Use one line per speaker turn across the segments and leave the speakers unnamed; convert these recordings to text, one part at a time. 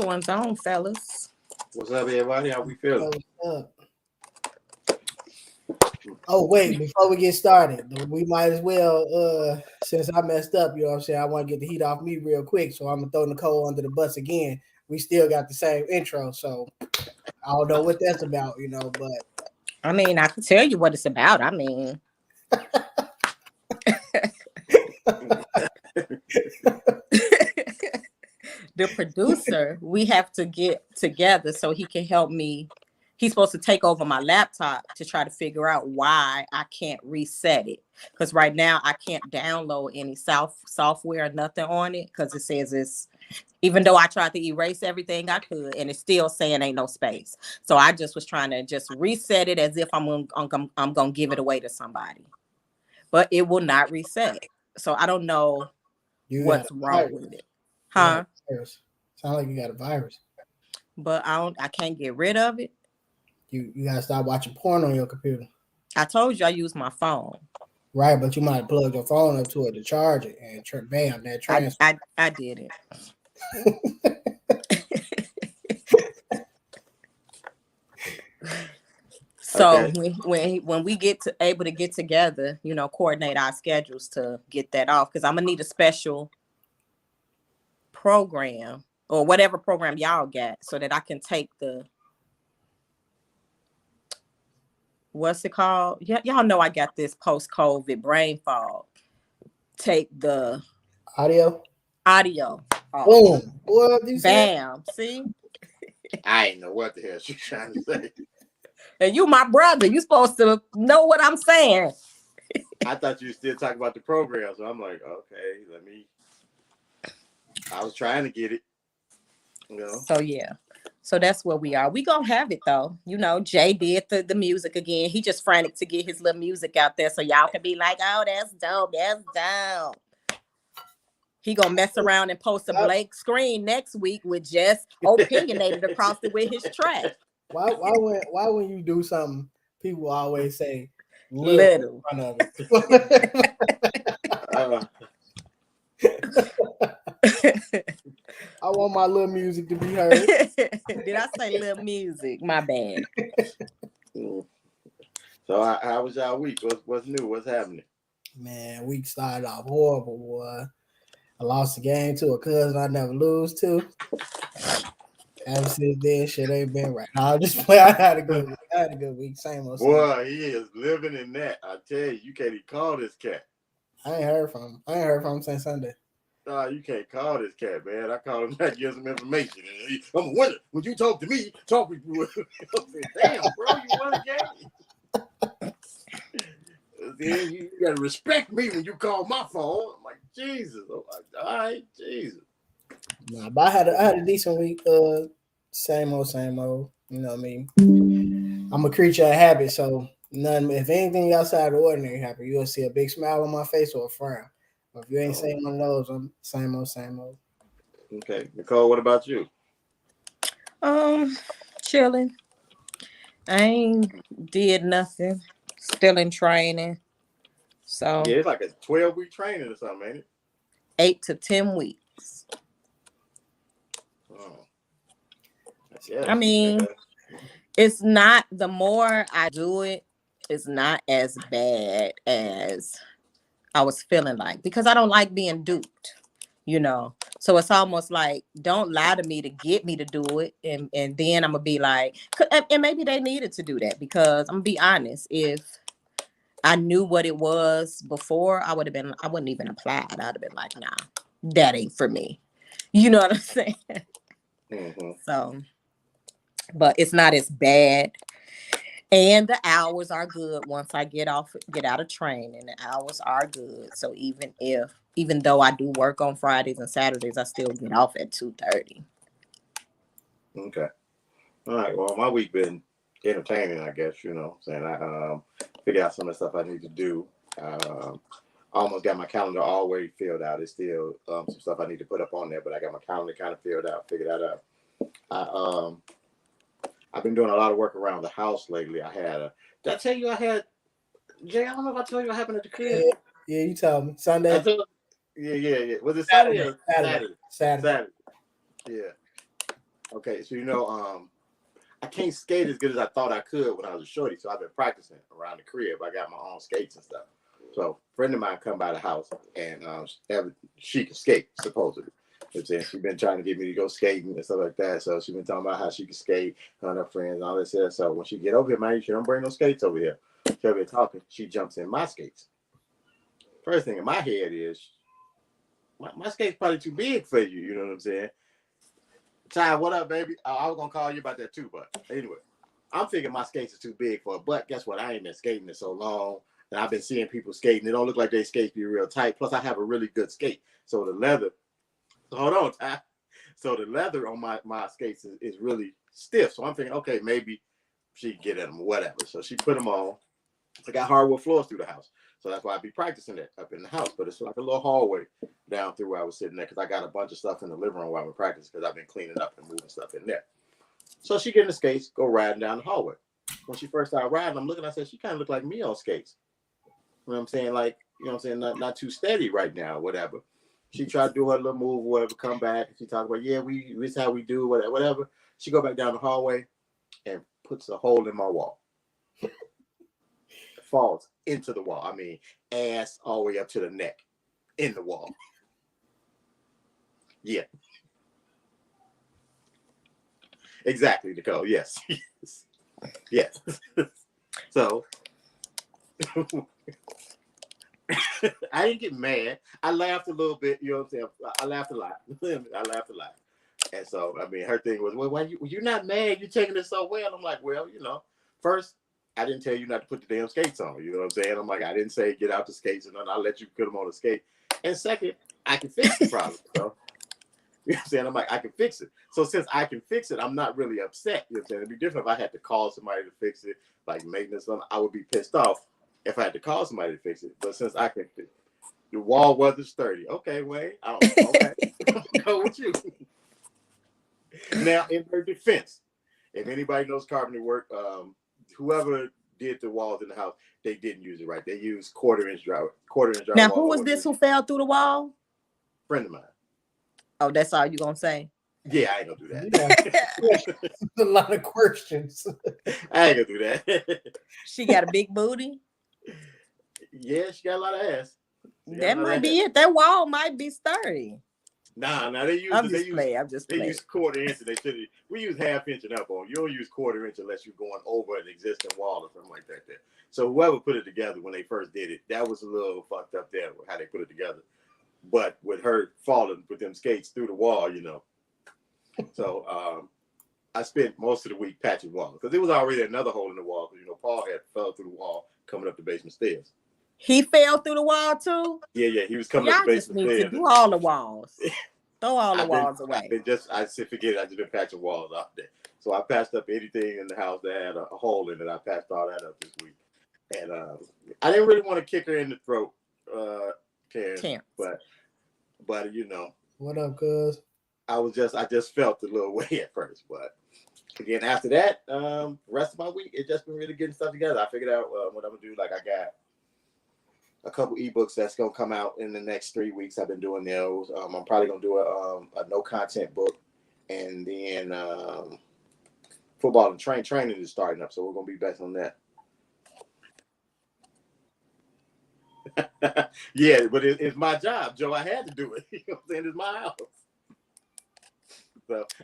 one's on, fellas.
What's up, everybody? How we feeling?
Oh, wait, before we get started, we might as well, since I messed up, you know what I'm saying, I want to get the heat off me real quick, so I'm going to throw Nicole under the bus again. We still got the same intro, so I don't know what that's about, you know, but.
I mean, I can tell you what it's about. I mean. The producer, we have to get together so he can help me. He's supposed to take over my laptop to try to figure out why I can't reset it. Because right now I can't download any software or nothing on it because it says it's, even though I tried to erase everything I could, and it's still saying ain't no space. So I just was trying to just reset it as if I'm gonna give it away to somebody, but it will not reset. So I don't know what's wrong with it, huh?
Sound like you got a virus.
But I can't get rid of it.
You gotta stop watching porn on your computer.
I told you I use my phone.
Right, but you might plug your phone up to it to charge it and bam, that transfer.
I did it. So okay. when we get able to get together, you know, coordinate our schedules to get that off, because I'm gonna need a special program or whatever program y'all got so that I can take the, what's it called? Y'all know I got this post-COVID brain fog. Take the
audio
off.
Boom. What you
bam say? See,
I ain't know what the hell she's trying to say.
And you my brother, you supposed to know what I'm saying.
I thought you were still talking about the program, so I'm like, okay, I was trying to get it, you know.
So yeah, so that's where we are. We gonna have it though, you know. Jay did the music again. He just frantic to get his little music out there so y'all can be like, oh, that's dope, that's dope. He gonna mess around and post a blank screen next week with just Openyanated across it with his track.
Why when you do something, people always say
little.
In front of it. I want my little music to be heard.
Did I say little music? My bad.
So how was y'all week? What's new? What's happening?
Man, week started off horrible, boy. I lost the game to a cousin I never lose to. Ever since then, shit ain't been right. I'll just play. I had a good week. Same old.
Boy, he is living in that. I tell you, you can't even call this cat.
I ain't heard from him since Sunday.
No, you can't call this cat, man. I called him back, give some information. I'm a winner. When you talk to me, talk with you. Damn, bro, you won a game. Then you gotta respect me when you call my phone. I'm like, Jesus. I'm like, all right, Jesus.
Nah, but I had a decent week. Same old. You know what I mean? I'm a creature of habit, so none. If anything outside the ordinary happen, you'll see a big smile on my face or a frown. But if you ain't saying one of those, I'm same old.
Okay, Nicole, what about you?
Chilling. I ain't did nothing. Still in training. So
yeah, it's like a 12-week training or something, ain't it?
8 to 10 weeks.
Oh. Yeah,
I mean, it's not, the more I do it, it's not as bad as I was feeling like, because I don't like being duped, you know. So it's almost like, don't lie to me to get me to do it. And then I'm going to be like, and maybe they needed to do that, because I'm going to be honest, if I knew what it was before, I wouldn't even apply. I'd have been like, nah, that ain't for me. You know what I'm saying?
Mm-hmm.
So, but it's not as bad. And the hours are good once I get out of training. The hours are good. So even though I do work on Fridays and Saturdays, I still get off at 2:30.
Okay. All right. Well, my week been entertaining, I guess, you know. Saying I figured out some of the stuff I need to do. Almost got my calendar all the way filled out. It's still some stuff I need to put up on there, but I got my calendar kind of filled out, figured that out. I've been doing a lot of work around the house lately. Did I tell you I had, Jay, I don't know if I told you what happened at the crib.
Yeah, you told me. Sunday?
Yeah. Was it Sunday or Saturday?
Saturday.
Yeah. Okay, so I can't skate as good as I thought I could when I was a shorty. So I've been practicing around the crib. I got my own skates and stuff. So a friend of mine come by the house and she can skate supposedly. She's been trying to get me to go skating and stuff like that. So she's been talking about how she can skate, her and her friends and all this stuff. So when she get over here, man, she don't bring no skates over here. She'll be talking. She jumps in my skates. First thing in my head is, my skate's probably too big for you. You know what I'm saying? Ty, what up, baby? I was gonna call you about that too, but anyway, I'm thinking my skates are too big for it. But guess what? I ain't been skating in so long, and I've been seeing people skating. They don't look like they skates be real tight. Plus, I have a really good skate, so the leather. Hold on, Ty. So the leather on my skates is really stiff. So I'm thinking, okay, maybe she can get at them or whatever. So she put them on. I got hardwood floors through the house. So that's why I be practicing it up in the house. But it's like a little hallway down through where I was sitting there because I got a bunch of stuff in the living room while I'm practicing because I've been cleaning up and moving stuff in there. So she get in the skates, go riding down the hallway. When she first started riding, I'm looking, I said, she kind of looked like me on skates. You know what I'm saying? Like, you know what I'm saying? Not too steady right now, whatever. She tried to do her little move, whatever, come back. And she talked about, yeah, this is how we do, whatever. She go back down the hallway and puts a hole in my wall. Falls into the wall. I mean, ass all the way up to the neck in the wall. Yeah. Exactly, Nicole. Yes. Yes. So I didn't get mad. I laughed a little bit. You know what I'm saying? I laughed a lot. And so, I mean, her thing was, well, why you're not mad? You're taking it so well. I'm like, well, first, I didn't tell you not to put the damn skates on. You know what I'm saying? I'm like, I didn't say get out the skates and I'll let you put them on the skate. And second, I can fix the problem. So, you know what I'm saying? I'm like, I can fix it. So since I can fix it, I'm not really upset. You know what I'm saying? It'd be different if I had to call somebody to fix it, like maintenance. I would be pissed off if I had to call somebody to fix it. But since I can, the wall wasn't sturdy. Okay, Wayne. Okay, go with you. Now, in her defense, if anybody knows carpentry work, whoever did the walls in the house, they didn't use it right. They used quarter-inch drywall.
Now, who was this who fell through the wall?
Friend of mine.
Oh, that's all you gonna say?
Yeah, I ain't gonna do that.
Yeah. A lot of questions.
I ain't gonna do that.
She got a big booty.
Yeah, she got a lot of ass.
That might be it. That wall might be sturdy.
Nah, they use.
I'm just playing.
They use quarter-inch. We use half-inch and up on. You don't use quarter-inch unless you're going over an existing wall or something like that. There. So whoever put it together when they first did it, that was a little fucked up there with how they put it together. But with her falling with them skates through the wall, So I spent most of the week patching walls because there was already another hole in the wall because Paul had fell through the wall coming up the basement stairs.
He fell through the wall too?
Yeah, he was coming up the basement stairs.
Y'all just need to do all the walls. Throw all the walls away.
I just forget. I just been patching walls out there. So I patched up anything in the house that had a hole in it. I patched all that up this week. And I didn't really want to kick her in the throat, Karen. But
What up, cuz?
I just felt a little way at first, but again after that, the rest of my week it just been really getting stuff together. I figured out what I'm gonna do. Like I got a couple ebooks that's gonna come out in the next 3 weeks. I've been doing those. I'm probably gonna do a no content book, and then football and training is starting up, so we're gonna be back on that. Yeah, but it's my job, Joe. I had to do it. You know what I'm saying? It's my house.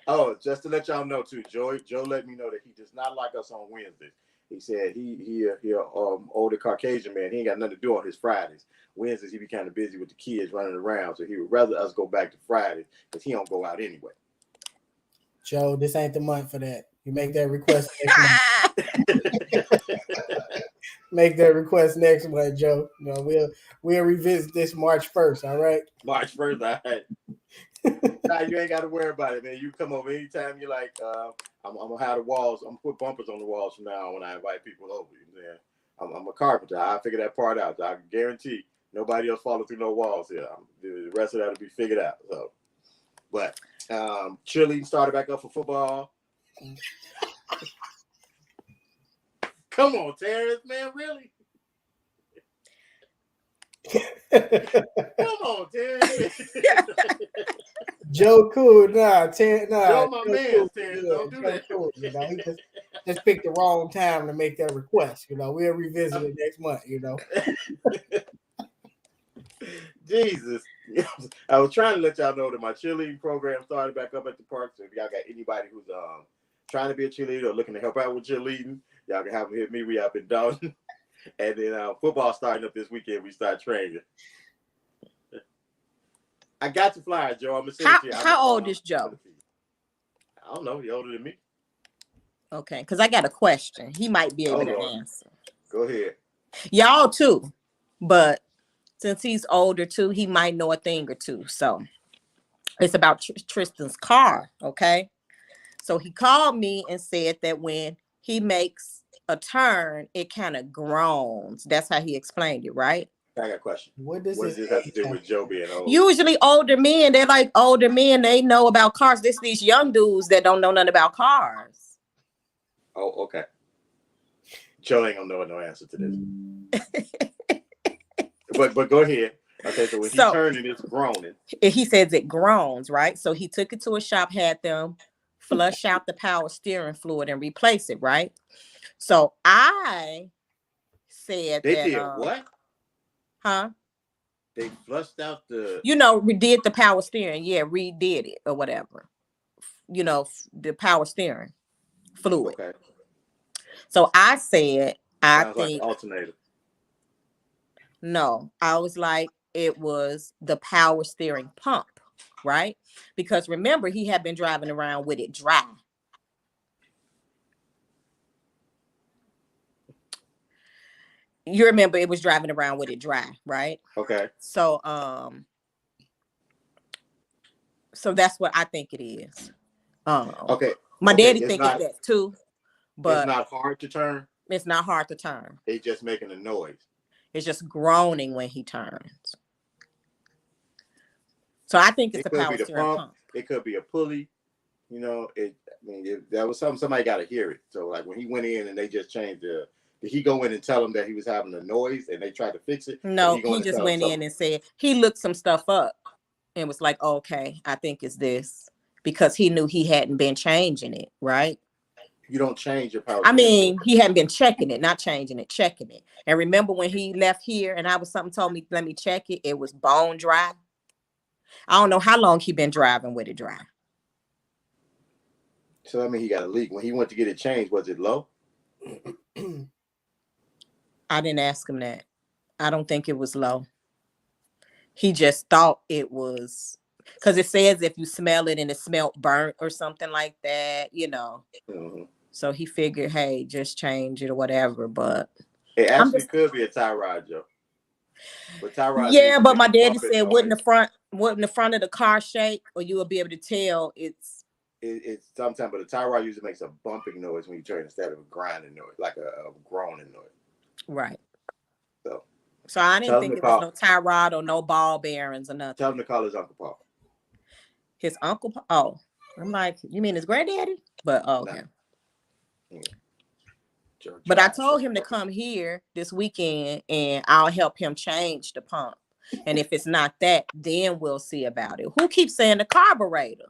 So, just to let y'all know too, Joe let me know that he does not like us on Wednesdays. He said he older Caucasian man. He ain't got nothing to do on his Fridays. Wednesdays he be kind of busy with the kids running around, so he would rather us go back to Fridays because he don't go out anyway.
Joe, this ain't the month for that. You make that request next month. Make that request next month, Joe. No, we'll revisit this March 1st. All right.
March 1st, all right. Nah, you ain't got to worry about it, man. You come over anytime you like. I'm gonna have the walls. I'm gonna put bumpers on the walls from now on when I invite people over. You know, I'm a carpenter. I figure that part out. I can guarantee nobody else falling through no walls here. The rest of that will be figured out. So, but cheerleading started back up for football. Come on, Terrence, man, really? Come on, Terrence.
Joe cool, nah,
Joe, my
Joe
man,
cool,
Terrence.
yeah,
Don't do
Joe
that.
cool. You know, he just picked the wrong time to make that request. You know, we'll revisit it next month. You know,
Jesus. I was trying to let y'all know that my cheerleading program started back up at the park. So if y'all got anybody who's trying to be a cheerleader or looking to help out with cheerleading, y'all can have them hit me. We up in Dalton. And then football starting up this weekend. We start training. I got your flyer, Joe. I'm gonna send it to you.
How old is Joe?
I don't know. He older than me.
Okay, because I got a question. He might be able to answer.
Go ahead.
Y'all too, but since he's older too, he might know a thing or two. So it's about Tristan's car. Okay, so he called me and said that when he makes a turn, it kind of groans. That's how he explained it, right?
I got a question.
what does
this have to do with Joe being old?
Usually older men, they're like older men, they know about cars. This these young dudes that don't know nothing about cars.
Oh, okay. Joe ain't gonna know no answer to this. but go ahead. Okay, so when he turning, it's groaning.
He says it groans, right? So he took it to a shop, had them flush out the power steering fluid and replace it, right? So I said
they
that
did what?
Huh?
They flushed out the
redid the power steering. Yeah, redid it or whatever. The power steering fluid.
Okay.
So I said, I
Sounds
think
like an alternator.
No, I was like, it was the power steering pump, right? Because remember, he had been driving around with it dry. You remember it was driving around with it dry, right?
Okay.
So that's what I think it is.
Okay.
My daddy thinks it's that too, but
it's not hard to turn.
It's not hard to turn.
It's just making a noise.
It's just groaning when he turns. So I think it's the power steering pump.
It could be a pulley. That was something somebody got to hear it. So like when he went in and they just changed did he go in and tell them that he was having a noise and they tried to fix it?
No, he just went in and said he looked some stuff up and was like, okay, I think it's this, because he knew he hadn't been changing it, right?
You don't change your power.
I mean, he hadn't been checking it, not changing it, checking it. And remember when he left here and something told me, let me check it. It was bone dry. I don't know how long he been driving with it dry.
So I mean, he got a leak. When he went to get it changed, was it low?
I didn't ask him that. I don't think it was low. He just thought it was, because it says if you smell it and it smelled burnt or something like that,
Mm-hmm.
So he figured, hey, just change it or whatever. But
it actually could be a tie rod, Joe.
But tie rod. Yeah, but my daddy said, wouldn't the front of the car shake, or you will be able to tell it's
sometimes, but the tie rod usually makes a bumping noise when you turn instead of a grinding noise, like a groaning noise.
Right. So I didn't think it was no tie rod or no ball bearings or nothing.
Tell him to call his Uncle Paul.
His Uncle Paul? Oh, I'm like, you mean his granddaddy? But okay. No. But I told him to come here this weekend and I'll help him change the pump. And if it's not that, then we'll see about it. Who keeps saying the carburetor?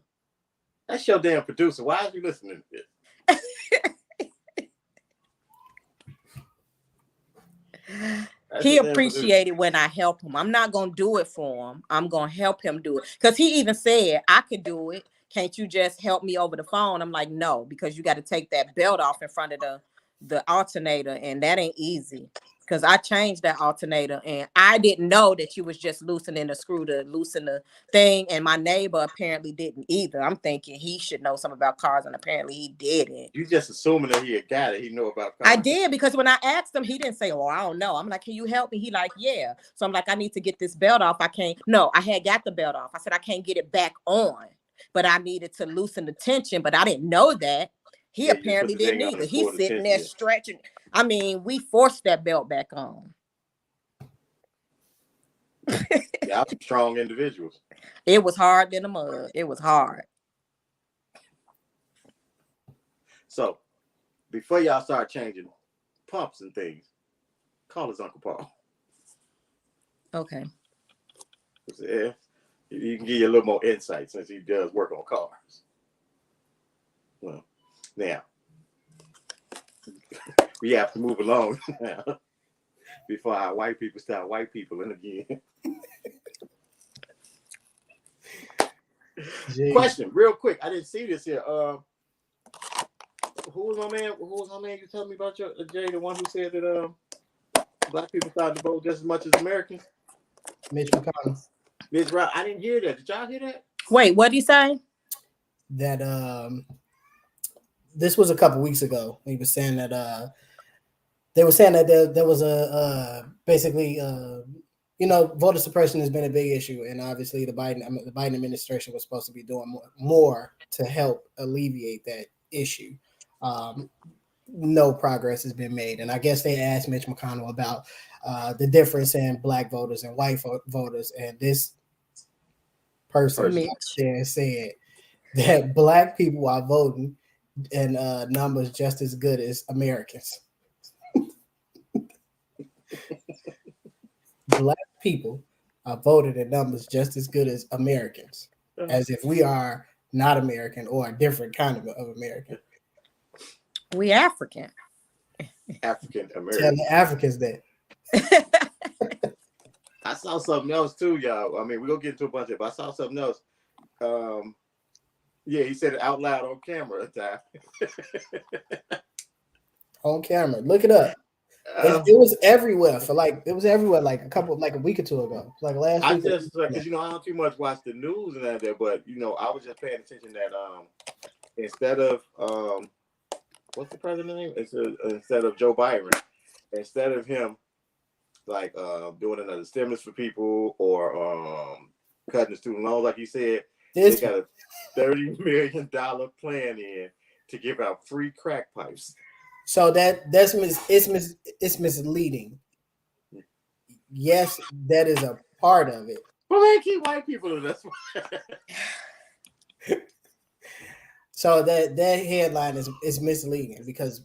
That's your damn producer. Why are you listening to this?
He appreciated when I help him. I'm not going to do it for him. I'm going to help him do it. Because he even said, I could do it. Can't you just help me over the phone? I'm like, no, because you got to take that belt off in front of the alternator. And that ain't easy. Because I changed that alternator and I didn't know that you was just loosening the screw to loosen the thing. And my neighbor apparently didn't either. I'm thinking he should know something about cars, and apparently he didn't.
You just assuming that he a guy that he know about cars.
I did, because when I asked him, he didn't say, oh, I don't know. I'm like, can you help me? He like, yeah. So I'm like, I need to get this belt off. I had got the belt off. I said, I can't get it back on, but I needed to loosen the tension, but I didn't know that. He apparently didn't either. He's sitting there stretching. I mean, we forced that belt back on.
Y'all strong individuals.
It was hard in the mud. It was hard.
So, before y'all start changing pumps and things, call his Uncle Paul.
Okay.
Yeah, he can give you a little more insight since he does work on cars. Well, now we have to move along now before our white people start white people in again. Question, real quick. I didn't see this here. Who was my man? Who was my man? You telling me about your Jay, the one who said that black people started to vote just as much as Americans?
Mitch McConnell.
Mitch Rock. I didn't hear that. Did y'all hear that?
Wait, what did he say?
That this was a couple weeks ago. He was saying that they were saying that there was a basically voter suppression has been a big issue, and obviously the Biden administration was supposed to be doing more to help alleviate that issue. No progress has been made, and I guess they asked Mitch McConnell about the difference in black voters and white voters, and this person there said that black people are voting in numbers just as good as Americans. Black people are voted in numbers just as good as Americans, as if we are not American or a different kind of American.
We African.
African American.
Tell the Africans that.
I saw something else too, y'all. I mean, we're gonna get into a bunch of it, but I saw something else. Yeah, he said it out loud on camera at the time.
On camera. Look it up. It was everywhere like a week or two ago. Like last week.
I just because I don't too much watch the news and that there, but I was just paying attention that instead of what's the president's name? Instead of Joe Biden, instead of him like doing another stimulus for people or cutting the student loans, like you said, they got a $30 million plan in to give out free crack pipes.
So it's misleading. Yes, that is a part of it.
Well, they keep white people in this one.
So that headline is misleading because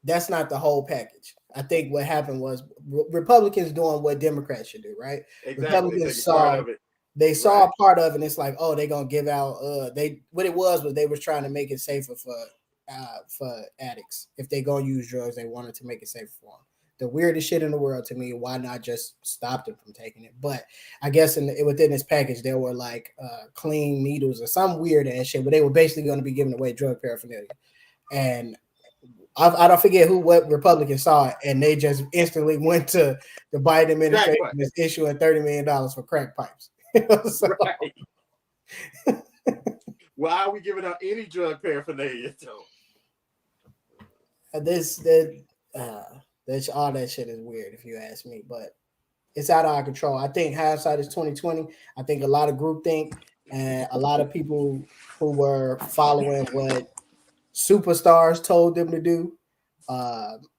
that's not the whole package. I think what happened was Republicans doing what Democrats should do, right?
Exactly.
Republicans saw a part of it, and it's like, oh, they're gonna give out. What it was they were trying to make it safer for addicts. If they gonna use drugs, they wanted to make it safer for them. The weirdest shit in the world to me. Why not just stop them from taking it? But I guess within this package, there were like clean needles or some weird ass shit, but they were basically going to be giving away drug paraphernalia. And I don't forget what Republicans saw it, and they just instantly went to the Biden administration is issuing $30 million for crack pipes. So,
right. Why are we giving out any drug paraphernalia?
All that shit is weird if you ask me, but it's out of our control. I think hindsight is 2020. I think a lot of groupthink and a lot of people who were following what superstars told them to do,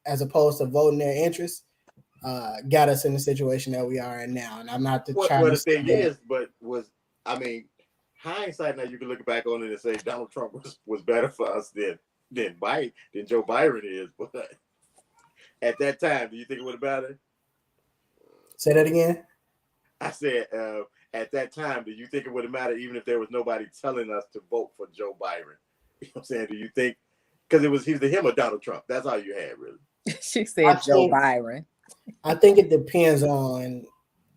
as opposed to voting their interests, got us in the situation that we are in now. And I'm not trying to.
The thing is, hindsight now you can look back on it and say Donald Trump was better for us than Joe Biden is, but at that time, do you think it would have mattered?
Say that again.
I said, at that time, do you think it would have mattered even if there was nobody telling us to vote for Joe Biden? You know what I'm saying? Do you think because he's the him or Donald Trump? That's all you had, really.
She said Joe Biden.
I think it depends on.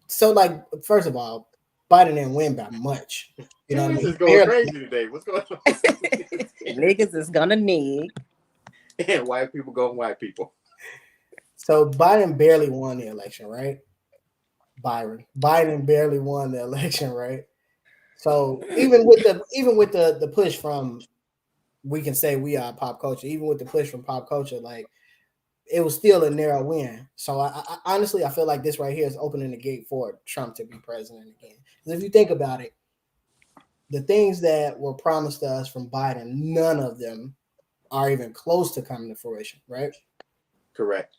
So, like, first of all, Biden didn't win by much. You know what I mean?
It's going crazy today. What's going on?
Niggas is gonna nig.
And white people go white people.
So Biden barely won the election, right? Biden barely won the election, right? So even with the push from, we can say we are pop culture. Even with the push from pop culture, like it was still a narrow win. So I honestly feel like this right here is opening the gate for Trump to be president again. Because if you think about it, the things that were promised to us from Biden, none of them are even close to coming to fruition, right?
Correct.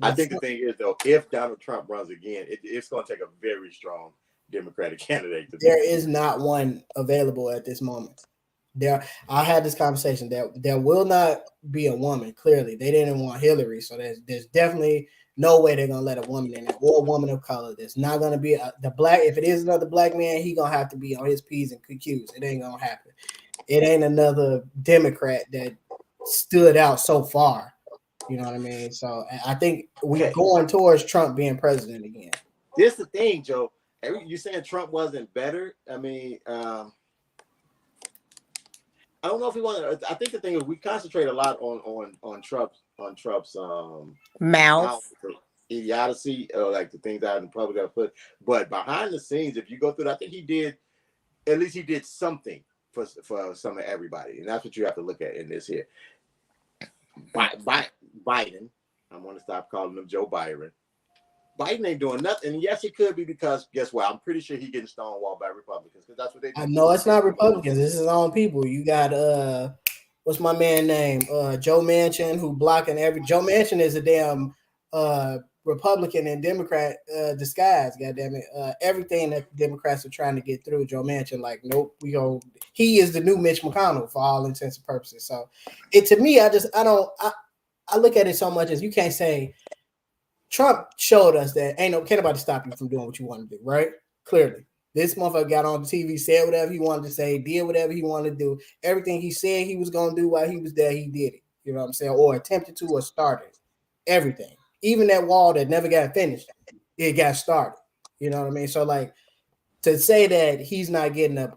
I think the thing is, though, if Donald Trump runs again, it's going to take a very strong Democratic candidate.
There is not one available at this moment. I had this conversation. There will not be a woman. Clearly, they didn't want Hillary, so there's definitely No way they're gonna let a woman in there or a woman of color. There's not gonna be the black. If it is another black man, he gonna have to be on his P's and Q's. It ain't gonna happen. It ain't another Democrat that stood out so far. You know what I mean? So I think we're going towards Trump being president again.
This the thing, Joe. You saying Trump wasn't better? I mean, I don't know if we want to. I think the thing is we concentrate a lot on Trump's
Mouth.
idiocy, or like the things out in the public got to put. But behind the scenes, if you go through, I think he did. At least he did something for some of everybody, and that's what you have to look at in this here. Biden, I'm going to stop calling him Joe Byron. Biden ain't doing nothing. And yes, it could be because guess what? I'm pretty sure he's getting stonewalled by Republicans because that's what they do.
I know it's not Republicans. This is his own people. You got what's my man name? Joe Manchin, who blocking every. Joe Manchin is a damn Republican and Democrat disguise. Goddamn it! Everything that Democrats are trying to get through, Joe Manchin, like, nope, we go. He is the new Mitch McConnell for all intents and purposes. So, to me, I look at it so much as you can't say. Trump showed us that can't nobody stop you from doing what you want to do, right? Clearly. This motherfucker got on the TV, said whatever he wanted to say, did whatever he wanted to do. Everything he said he was going to do while he was there, he did it. You know what I'm saying? Or attempted to or started. Everything. Even that wall that never got finished, it got started. You know what I mean? So, like, to say that he's not getting a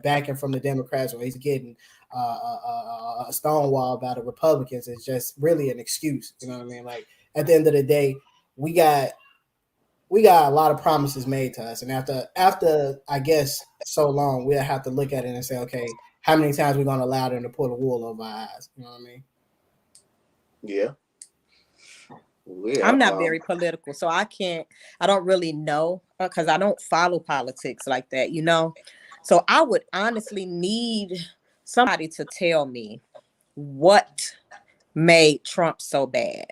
backing from the Democrats or he's getting a stonewall by the Republicans is just really an excuse. You know what I mean? Like, at the end of the day, we got a lot of promises made to us, and after I guess so long, we'll have to look at it and say, okay, how many times we're gonna allow them to pull the wool over our eyes? You know what I mean?
Yeah.
I'm not very political, so I don't really know because I don't follow politics like that, you know. So I would honestly need somebody to tell me what made Trump so bad.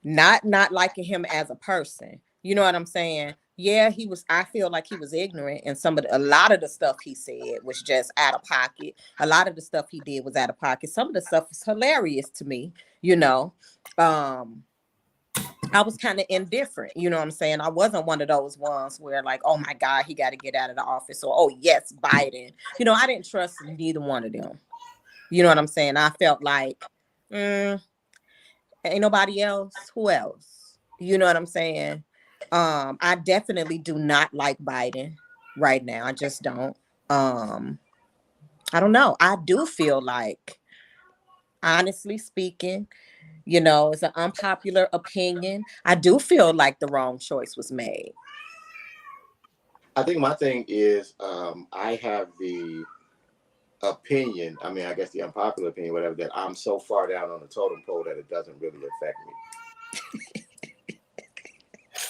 Not liking him as a person. You know what I'm saying? Yeah, I feel like he was ignorant, and a lot of the stuff he said was just out of pocket. A lot of the stuff he did was out of pocket. Some of the stuff was hilarious to me, you know. I was kind of indifferent, you know what I'm saying? I wasn't one of those ones where like, oh my God, he got to get out of the office, or oh yes, Biden. You know, I didn't trust neither one of them. You know what I'm saying? I felt like, ain't nobody else. Who else? You know what I'm saying? I definitely do not like Biden right now. I just don't. I don't know. I do feel like, honestly speaking, you know, it's an unpopular opinion. I do feel like the wrong choice was made.
I think my thing is I have the opinion, I mean, I guess the unpopular opinion, whatever, that I'm so far down on the totem pole that it doesn't really affect me.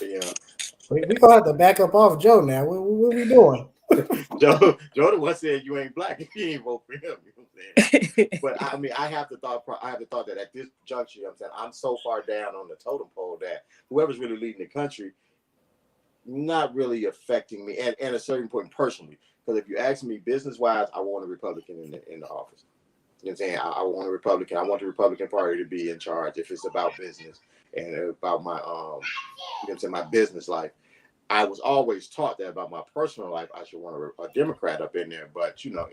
You know,
we gonna have to back up off Joe now. What we doing?
Joe once said you ain't black if you ain't vote for him. You know what I'm saying? But I mean, I have the thought that at this juncture, you know what I'm saying, I'm so far down on the totem pole that whoever's really leading the country, not really affecting me at a certain point personally. Because if you ask me business wise, I want a Republican in the office. You know what I'm saying? I want a Republican. I want the Republican Party to be in charge if it's about business and about my you know what I'm saying, my business life. I was always taught that about my personal life. I should want a Democrat up in there, but you know,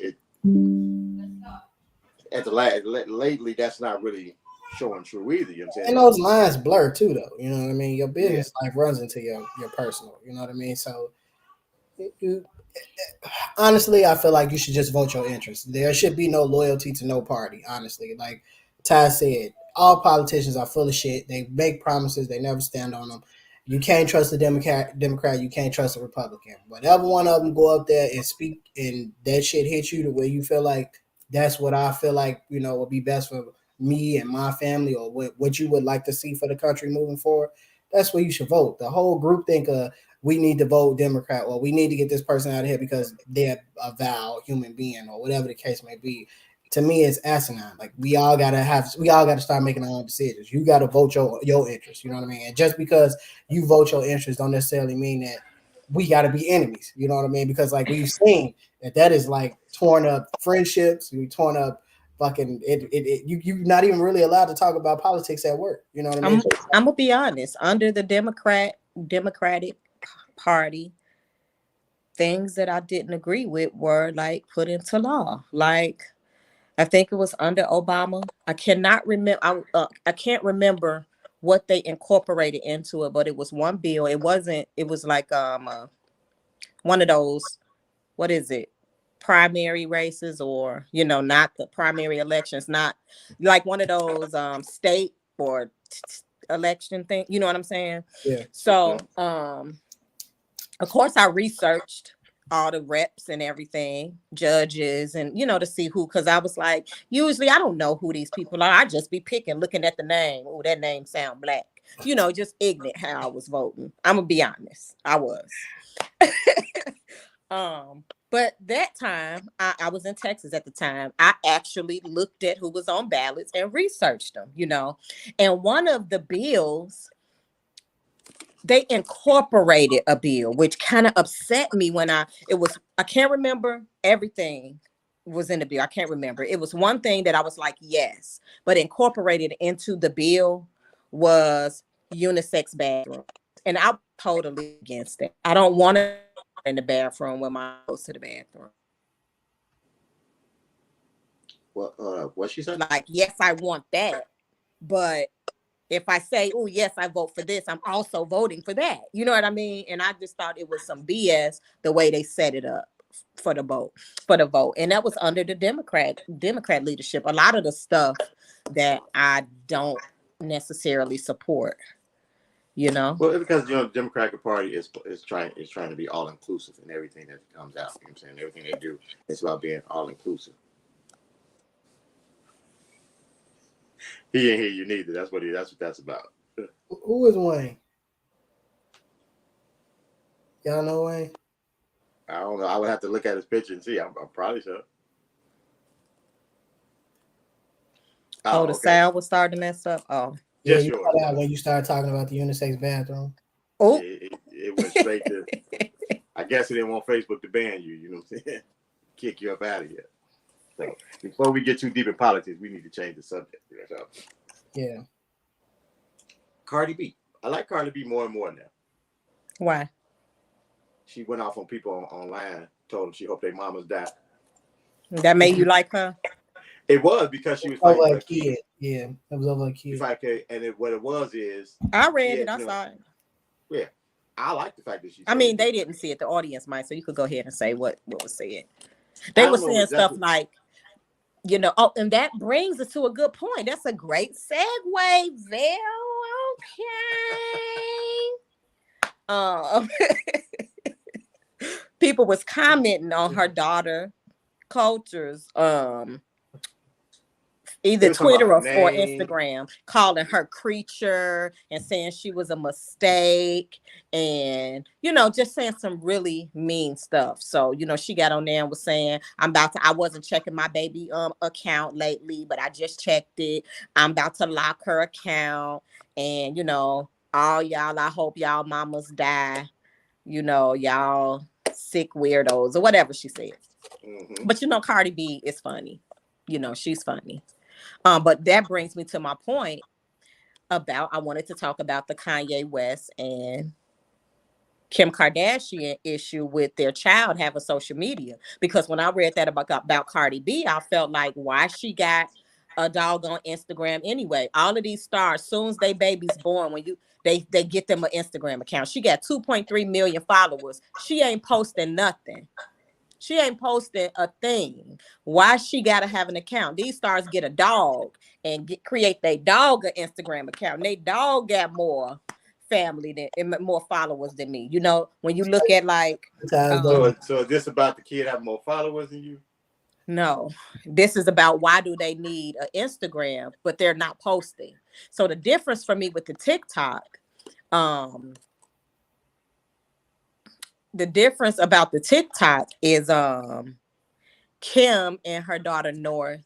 lately that's not really showing true either. You know what I'm saying?
And those lines blur too, though. You know what I mean? Your business life runs into your personal. You know what I mean? So, honestly, I feel like you should just vote your interest. There should be no loyalty to no party. Honestly, like Ty said, all politicians are full of shit. They make promises, they never stand on them. You can't trust the Democrat. You can't trust a Republican. Whatever one of them go up there and speak, and that shit hit you the way you feel like that's what I feel like, you know, would be best for me and my family, or what you would like to see for the country moving forward. That's where you should vote. The whole group think we need to vote Democrat, or we need to get this person out of here because they're a vile human being, or whatever the case may be. To me, it's asinine. Like we all gotta start making our own decisions. You gotta vote your interest. You know what I mean? And just because you vote your interest don't necessarily mean that we gotta be enemies. You know what I mean? Because like we've seen that is like torn up friendships, we torn up fucking you're not even really allowed to talk about politics at work. You know what I mean?
I'm gonna be honest. Under the Democratic Party, things that I didn't agree with were like put into law. Like I think it was under Obama. I cannot remember. I can't remember what they incorporated into it, but it was one bill. It wasn't. It was like one of those. What is it? Primary races, or not the primary elections, not like one of those state or election thing. You know what I'm saying?
Yeah.
So of course I researched all the reps and everything, judges, and to see who, because I was like, usually I don't know who these people are. I just be picking, looking at the name. Oh, that name sound black. Just ignorant how I was voting. I'm gonna be honest. I was. But that time, I was in Texas at the time. I actually looked at who was on ballots and researched them, And one of the bills, they incorporated a bill, which kind of upset me when I can't remember everything was in the bill. I can't remember. It was one thing that I was like, yes, but incorporated into the bill was unisex bathroom. And I'm totally against it. I don't want to in the bathroom when my goes to the bathroom.
What she said?
Like, yes, I want that, but if I say, oh yes, I vote for this, I'm also voting for that. You know what I mean? And I just thought it was some BS the way they set it up for the vote. And that was under the Democrat leadership. A lot of the stuff that I don't necessarily support.
Well, because the Democratic Party is trying to be all inclusive in everything that comes out. You know what I'm saying? Everything they do is about being all inclusive. He ain't hear you neither. That's what that's about.
Who is Wayne? Y'all know Wayne?
I don't know. I would have to look at his picture and see. I'm probably sure.
The sound was starting to mess up. Oh.
Yeah, you cut out when you started talking about the unisex bathroom.
Oh,
it went straight to. I guess he didn't want Facebook to ban you. You know what I'm saying? Kick you up out of here. So before we get too deep in politics, we need to change the subject. So.
Yeah.
Cardi B. I like Cardi B more and more now.
Why?
She went off on people online, told them she hoped their mamas died.
That made you like her?
It was because she was
over a kid. Yeah, it was over a kid.
And what it was is
I read it. I saw it.
Yeah, I like the fact that she.
I mean, they didn't see it. The audience might, so you could go ahead and say what was said. They were saying stuff like, Oh, and that brings us to a good point. That's a great segue, Vel. Okay. People was commenting on her daughter Culture's either Twitter or Instagram, calling her creature and saying she was a mistake and, just saying some really mean stuff. So, she got on there and was saying, I wasn't checking my baby account lately, but I just checked it. I'm about to lock her account. And, all y'all, I hope y'all mamas die. Y'all sick weirdos or whatever she said.
Mm-hmm.
But, Cardi B is funny. She's funny. But that brings me to my point about, I wanted to talk about the Kanye West and Kim Kardashian issue with their child having social media. Because when I read that about Cardi B, I felt like, why she got a dog on Instagram anyway? All of these stars, soon as they baby's born, when they get them an Instagram account. She got 2.3 million followers. She ain't posting nothing. She ain't posting a thing. Why she gotta have an account? These stars get a dog and create their dog an Instagram account. They dog got more family and more followers than me. When you look at like.
So is this about the kid having more followers than you?
No, this is about why do they need an Instagram, but they're not posting. So the difference for me with the TikTok, the difference about the TikTok is Kim and her daughter North.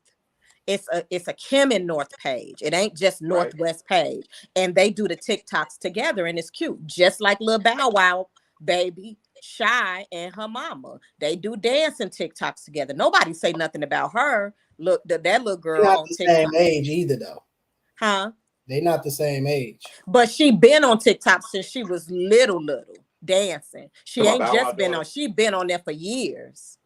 It's a Kim and North page. It ain't just Northwest page. And they do the TikToks together and it's cute. Just like Lil Bow Wow baby Shy and her mama. They do dancing TikToks together. Nobody say nothing about her. Look, that little
They're
girl
not
on
the
TikTok.
same age either, though.
Huh?
They're not the same age.
But she been on TikTok since she was little dancing. She ain't just been on. She been on there for years.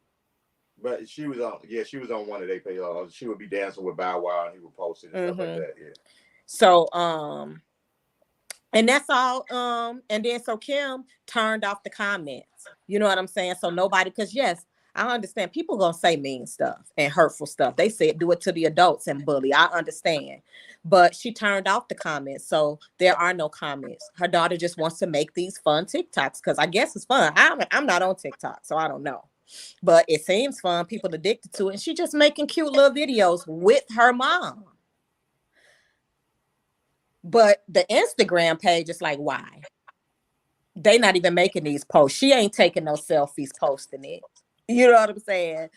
But she was on. Yeah, she was on one of their pages. She would be dancing with Bow Wow, and he would post it and stuff like that. Yeah.
So and that's all. And then so Kim turned off the comments. You know what I'm saying? So nobody, because yes, I understand people gonna say mean stuff and hurtful stuff. They said do it to the adults and bully. I understand. But she turned off the comments. So there are no comments. Her daughter just wants to make these fun TikToks because I guess it's fun. I'm not on TikTok, so I don't know. But it seems fun. People addicted to it. And she just making cute little videos with her mom. But the Instagram page is like, why? They not even making these posts. She ain't taking no selfies posting it. You know what I'm saying?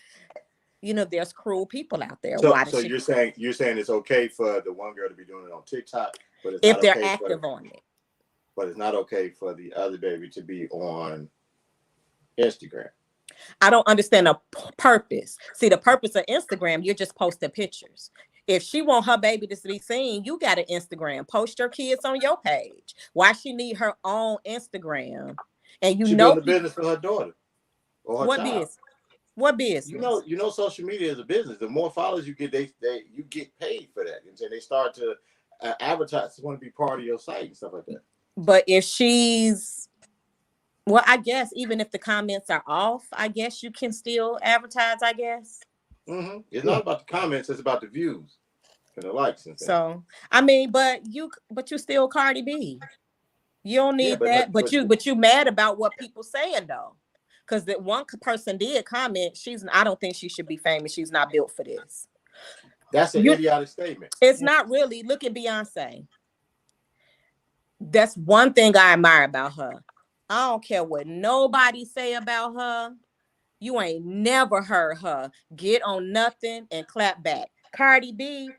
You know, there's cruel people out there.
So you're saying it's okay for the one girl to be doing it on TikTok, but it's
if
not
they're
okay
active on it.
But it's not okay for the other baby to be on Instagram.
I don't understand the purpose. See, the purpose of Instagram, you're just posting pictures. If she want her baby to be seen, you got an Instagram. Post your kids on your page. Why she need her own Instagram? And
she building a business for her daughter or her child.
Business? What business?
You know, social media is a business. The more followers you get, you get paid for that. And so they start to advertise, want to be part of your site and stuff like that.
But if she's, well, I guess even if the comments are off, I guess you can still advertise, I guess.
Mm-hmm. It's not about the comments, it's about the views and the likes and things.
So, I mean, but you still Cardi B. You don't need that, but you mad about what people saying though. Because that one person did comment, I don't think she should be famous. She's not built for this.
That's an idiotic statement.
It's not really. Look at Beyonce. That's one thing I admire about her. I don't care what nobody say about her. You ain't never heard her get on nothing and clap back. Cardi B,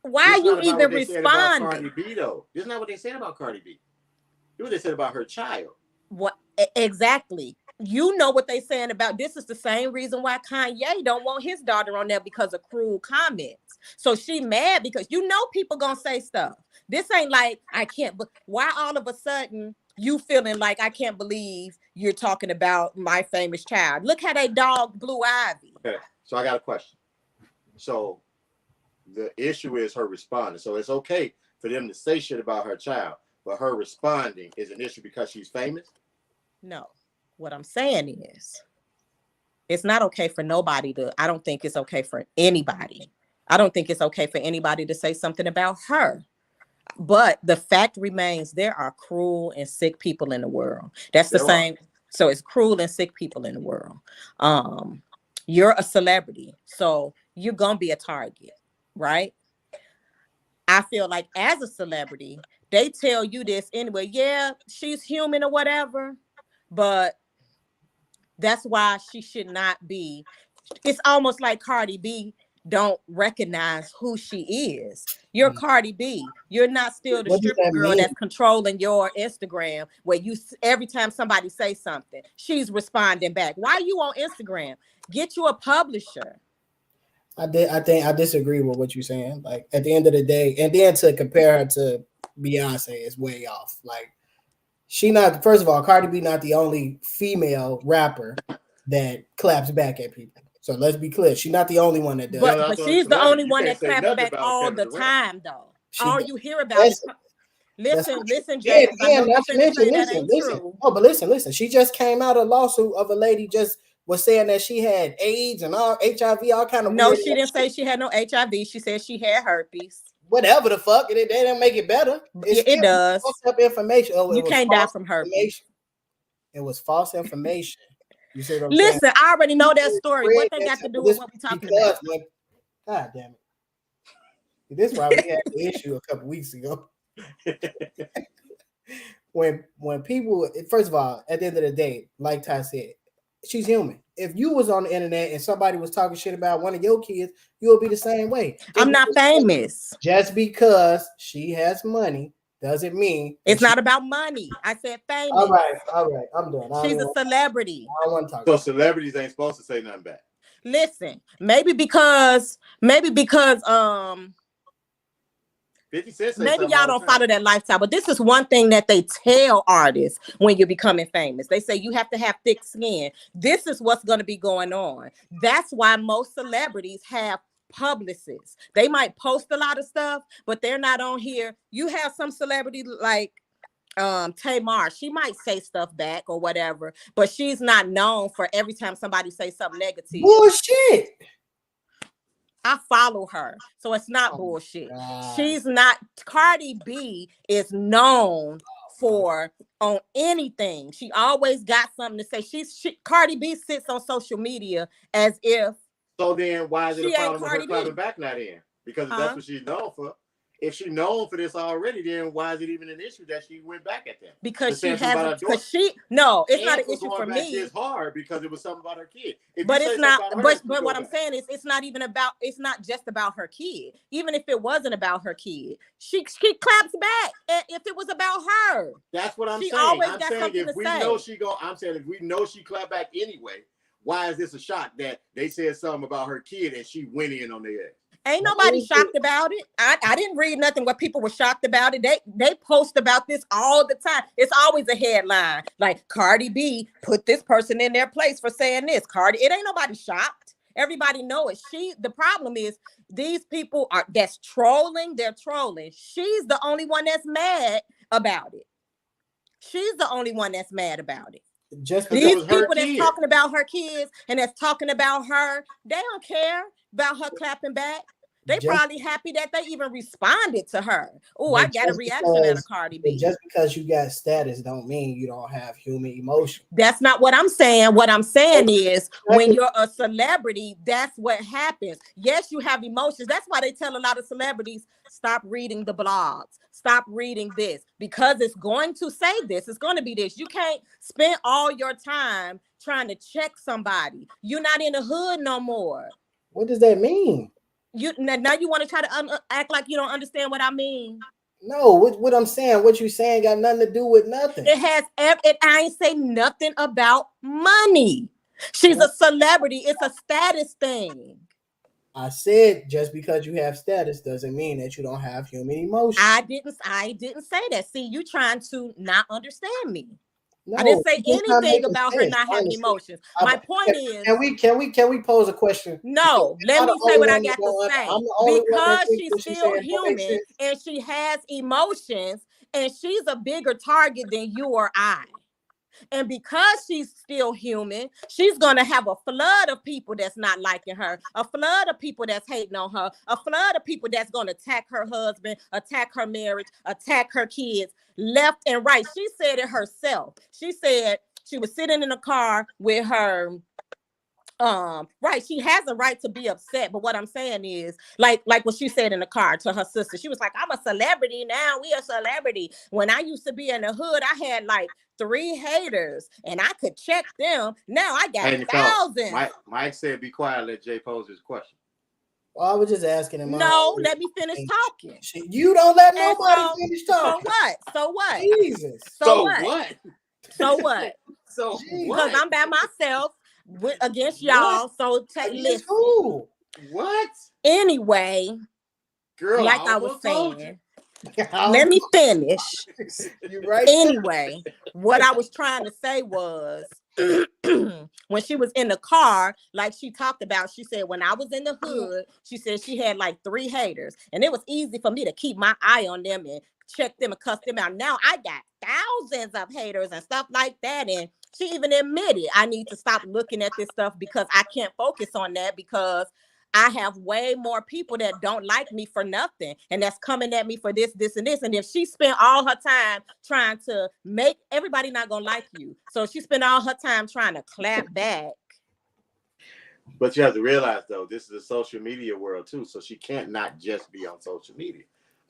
why are you even responding?
Cardi B though. This is not what they said about Cardi B. This is what they said about her child.
What exactly? You know what they saying about this is the same reason why Kanye don't want his daughter on there because of cruel comments. So she mad because you know people gonna say stuff. This ain't like I can't. But why all of a sudden you feeling like I can't believe you're talking about my famous child? Look how they dog Blue Ivy.
Okay, so I got a question. So the issue is her responding. So it's okay for them to say shit about her child, but her responding is an issue because she's famous?
No. What I'm saying is, it's not okay for nobody to, I don't think it's okay for anybody. I don't think it's okay for anybody to say something about her. But the fact remains, there are cruel and sick people in the world. That's the same. So it's cruel and sick people in the world. You're a celebrity, so you're going to be a target, right? I feel like as a celebrity, they tell you this anyway. Yeah, she's human or whatever, but that's why she should not be. It's almost like Cardi B don't recognize who she is. You're Cardi B. You're not still the stripper girl that's controlling your Instagram where you every time somebody say something, she's responding back. Why are you on Instagram? Get you a publisher.
I think I disagree with what you're saying. Like at the end of the day, and then to compare her to Beyonce is way off. Like she not, first of all, Cardi B not the only female rapper that claps back at people. So let's be clear. She's not the only one that does.
But she's the only one that claps back all the time, though. All you hear about is listen, Jay.
Listen. Oh, but listen. She just came out a lawsuit of a lady just was saying that she had AIDS and all HIV, all kind of.
No, she didn't say she had no HIV. She said she had herpes.
Whatever the fuck, they didn't make it better.
It does.
Up information. Oh,
you can't die from herpes.
It was false information. You see what I'm
saying? Listen, I already know that story. What they got to do with what we're talking about?
God damn it! This is why we had the issue a couple weeks ago. when people, first of all, at the end of the day, like Ty said, she's human. If you was on the internet and somebody was talking shit about one of your kids, you will be the same way.
I'm not famous.
Just because she has money doesn't mean
It's not about money. I said famous.
All right, I'm done.
She's a celebrity.
I don't want to talk.
So celebrities ain't supposed to say nothing back.
Listen, maybe because
50 Cent say
maybe
something
y'all
all the
don't
time.
follow that lifestyle, but this is one thing that they tell artists when you're becoming famous. They say you have to have thick skin. This is what's going to be going on. That's why most celebrities have publicists. They might post a lot of stuff, but they're not on here. You have some celebrity like Tamar, she might say stuff back or whatever, but she's not known for every time somebody says something negative.
Bullshit.
I follow her, so it's not bullshit. She's not. Cardi B is known for on anything. She always got something to say. Cardi B sits on social media as if.
So then, why is it a problem with her
Cardi B.
clapping back now? Then, because that's what she's known for. If she's known for this already, then why is it even an issue that she went back at them?
Because she hasn't. Because no, it's not an issue for me.
It's hard because it was something about her kid.
But it's not. But what I'm saying is, it's not even about. It's not just about her kid. Even if it wasn't about her kid, she claps back. If it was about her,
that's what I'm saying.
Always
I'm
got
saying
something
if
to
we
say.
know she go, I'm saying if we know she clapped back anyway, why is this a shock that they said something about her kid and she went in on their ass?
Ain't nobody shocked about it. I didn't read nothing where people were shocked about it. They post about this all the time. It's always a headline like Cardi B put this person in their place for saying this. Cardi, it ain't nobody shocked. Everybody know it. The problem is these people that's trolling. They're trolling. She's the only one that's mad about it. She's the only one that's mad about it.
Just
these people that's talking about her kids and that's talking about her, they don't care about her clapping back. They probably happy that they even responded to her. Oh, I got a reaction out of Cardi B.
Just because you got status don't mean you don't have human emotion.
That's not what I'm saying. What I'm saying is when you're a celebrity, that's what happens. Yes, you have emotions. That's why they tell a lot of celebrities, stop reading the blogs. Stop reading this because it's going to say this. It's going to be this. You can't spend all your time trying to check somebody. You're not in the hood no more.
What does that mean?
Now you want to try to act like you don't understand what I mean.
No, what I'm saying, what you saying got nothing to do with nothing.
It has. I ain't say nothing about money. She's a celebrity. It's a status thing.
I said just because you have status doesn't mean that you don't have human emotion.
I didn't say that. See, you trying to not understand me.
No,
I didn't say anything about her not having emotions. My point is,
can we pose a question?
No, let me say what I got to say. Because she's still human and she has emotions, and she's a bigger target than you or I. And because she's still human, she's going to have a flood of people that's not liking her, a flood of people that's hating on her, a flood of people that's going to attack her husband, attack her marriage, attack her kids, left and right. She said it herself. She said she was sitting in a car with her. Right, she has a right to be upset, but what I'm saying is like what she said in the car to her sister. She was like, I'm a celebrity now. We a celebrity. When I used to be in the hood, I had like 3 haters and I could check them. Now I got thousands.
Mike said be quiet, let Jay pose his question.
Well, I was just asking him.
No, let me finish talking.
You don't let nobody finish talking.
So what?
Jesus.
So what? Because I'm by myself against y'all. So listen.
Who?
What?
Anyway,
girl,
like I was saying. Let me finish.
You're right.
Anyway, what I was trying to say was when she was in the car, like she talked about, she said, when I was in the hood, she said she had like 3 haters. And it was easy for me to keep my eye on them and check them and cuss them out. Now I got thousands of haters and stuff like that. And she even admitted I need to stop looking at this stuff because I can't focus on that because I have way more people that don't like me for nothing and that's coming at me for this, and this. And if she spent all her time trying to make everybody not gonna like you, so she spent all her time trying to clap back.
But you have to realize though, this is a social media world too, so she can't not just be on social media.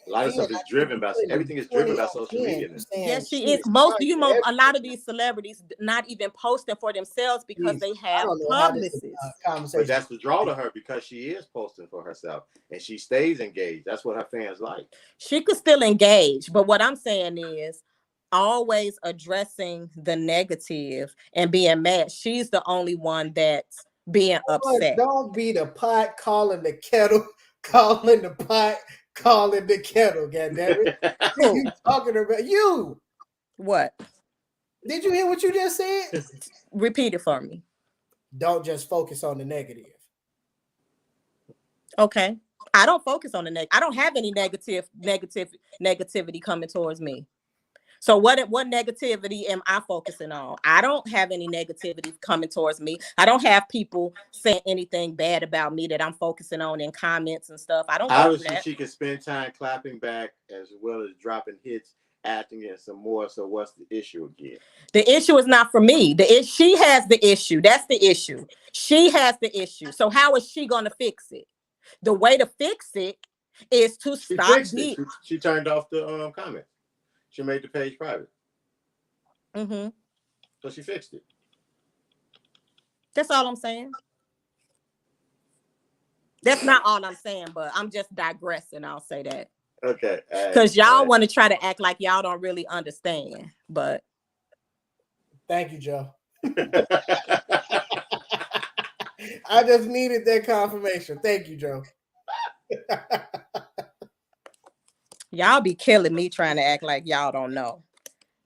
A lot of stuff is driven by everything is driven by social media now.
Yes, she is. Most, you know, a lot of these celebrities not even posting for themselves because they have publicists.
But that's the draw to her because she is posting for herself and she stays engaged. That's what her fans like.
She could still engage, but what I'm saying is always addressing the negative and being mad. She's the only one that's being upset.
Don't be the pot calling the kettle, calling the pot, calling the kettle. Goddammit. What you talking about? You.
What?
Did you hear what you just said?
Repeat it for me.
Don't just focus on the negative.
Okay. I don't focus on the negative. I don't have any negativity coming towards me. So what negativity am I focusing on? I don't have any negativity coming towards me. I don't have people saying anything bad about me that I'm focusing on in comments and stuff. I don't.
Obviously, she can spend time clapping back as well as dropping hits, acting in some more. So what's the issue again?
The issue is not for me. She has the issue. That's the issue. She has the issue. So how is she going to fix it? The way to fix it is to stop.
She turned off the comment. She made the page private.
Mm-hmm.
So she fixed it.
That's all I'm saying. That's not all I'm saying, but I'm just digressing. I'll say that.
Okay.
Because y'all want to try to act like y'all don't really understand, but.
Thank you, Joe. I just needed that confirmation. Thank you, Joe.
Y'all be killing me trying to act like y'all don't know.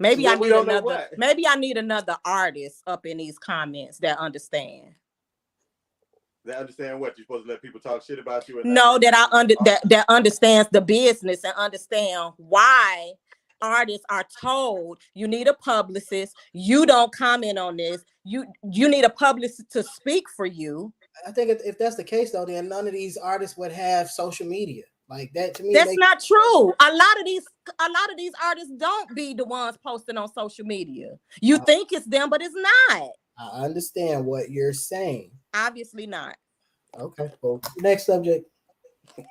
Maybe I need another artist up in these comments that understand.
That understand what you're supposed to let people talk shit about you.
No, that understands the business and understand why artists are told you need a publicist. You don't comment on this. You need a publicist to speak for you.
I think if that's the case, though, then none of these artists would have social media. Like that to me,
that's not true. A lot of these artists don't be the ones posting on social media. You think it's them, but it's not.
I understand what you're saying.
Obviously not.
Okay, well, next subject.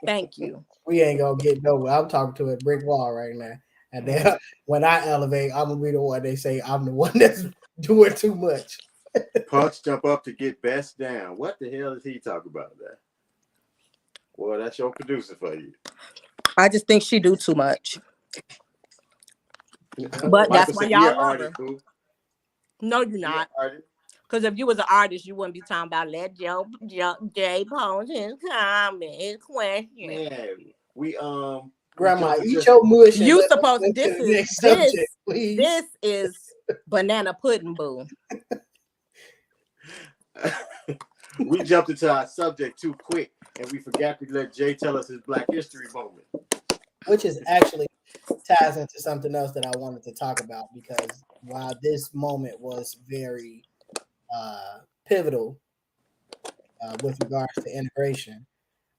Thank you.
We ain't gonna get nowhere. I'm talking to a brick wall right now. And then when I elevate, I'm gonna be the one they say I'm the one that's doing too much.
Punch jump up to get best down. What the hell is he talking about there? Well, that's your producer for you.
I just think she do too much. But that's why y'all love her. No, you're not. Because if you was an artist, you wouldn't be talking about let Jay post his comment question.
Yeah, we
Grandma, eat your mush.
You supposed this is banana pudding, boo.
We jumped into our subject too quick, and we forgot to let Jay tell us his Black History moment,
which is actually ties into something else that I wanted to talk about, because while this moment was very pivotal with regards to integration,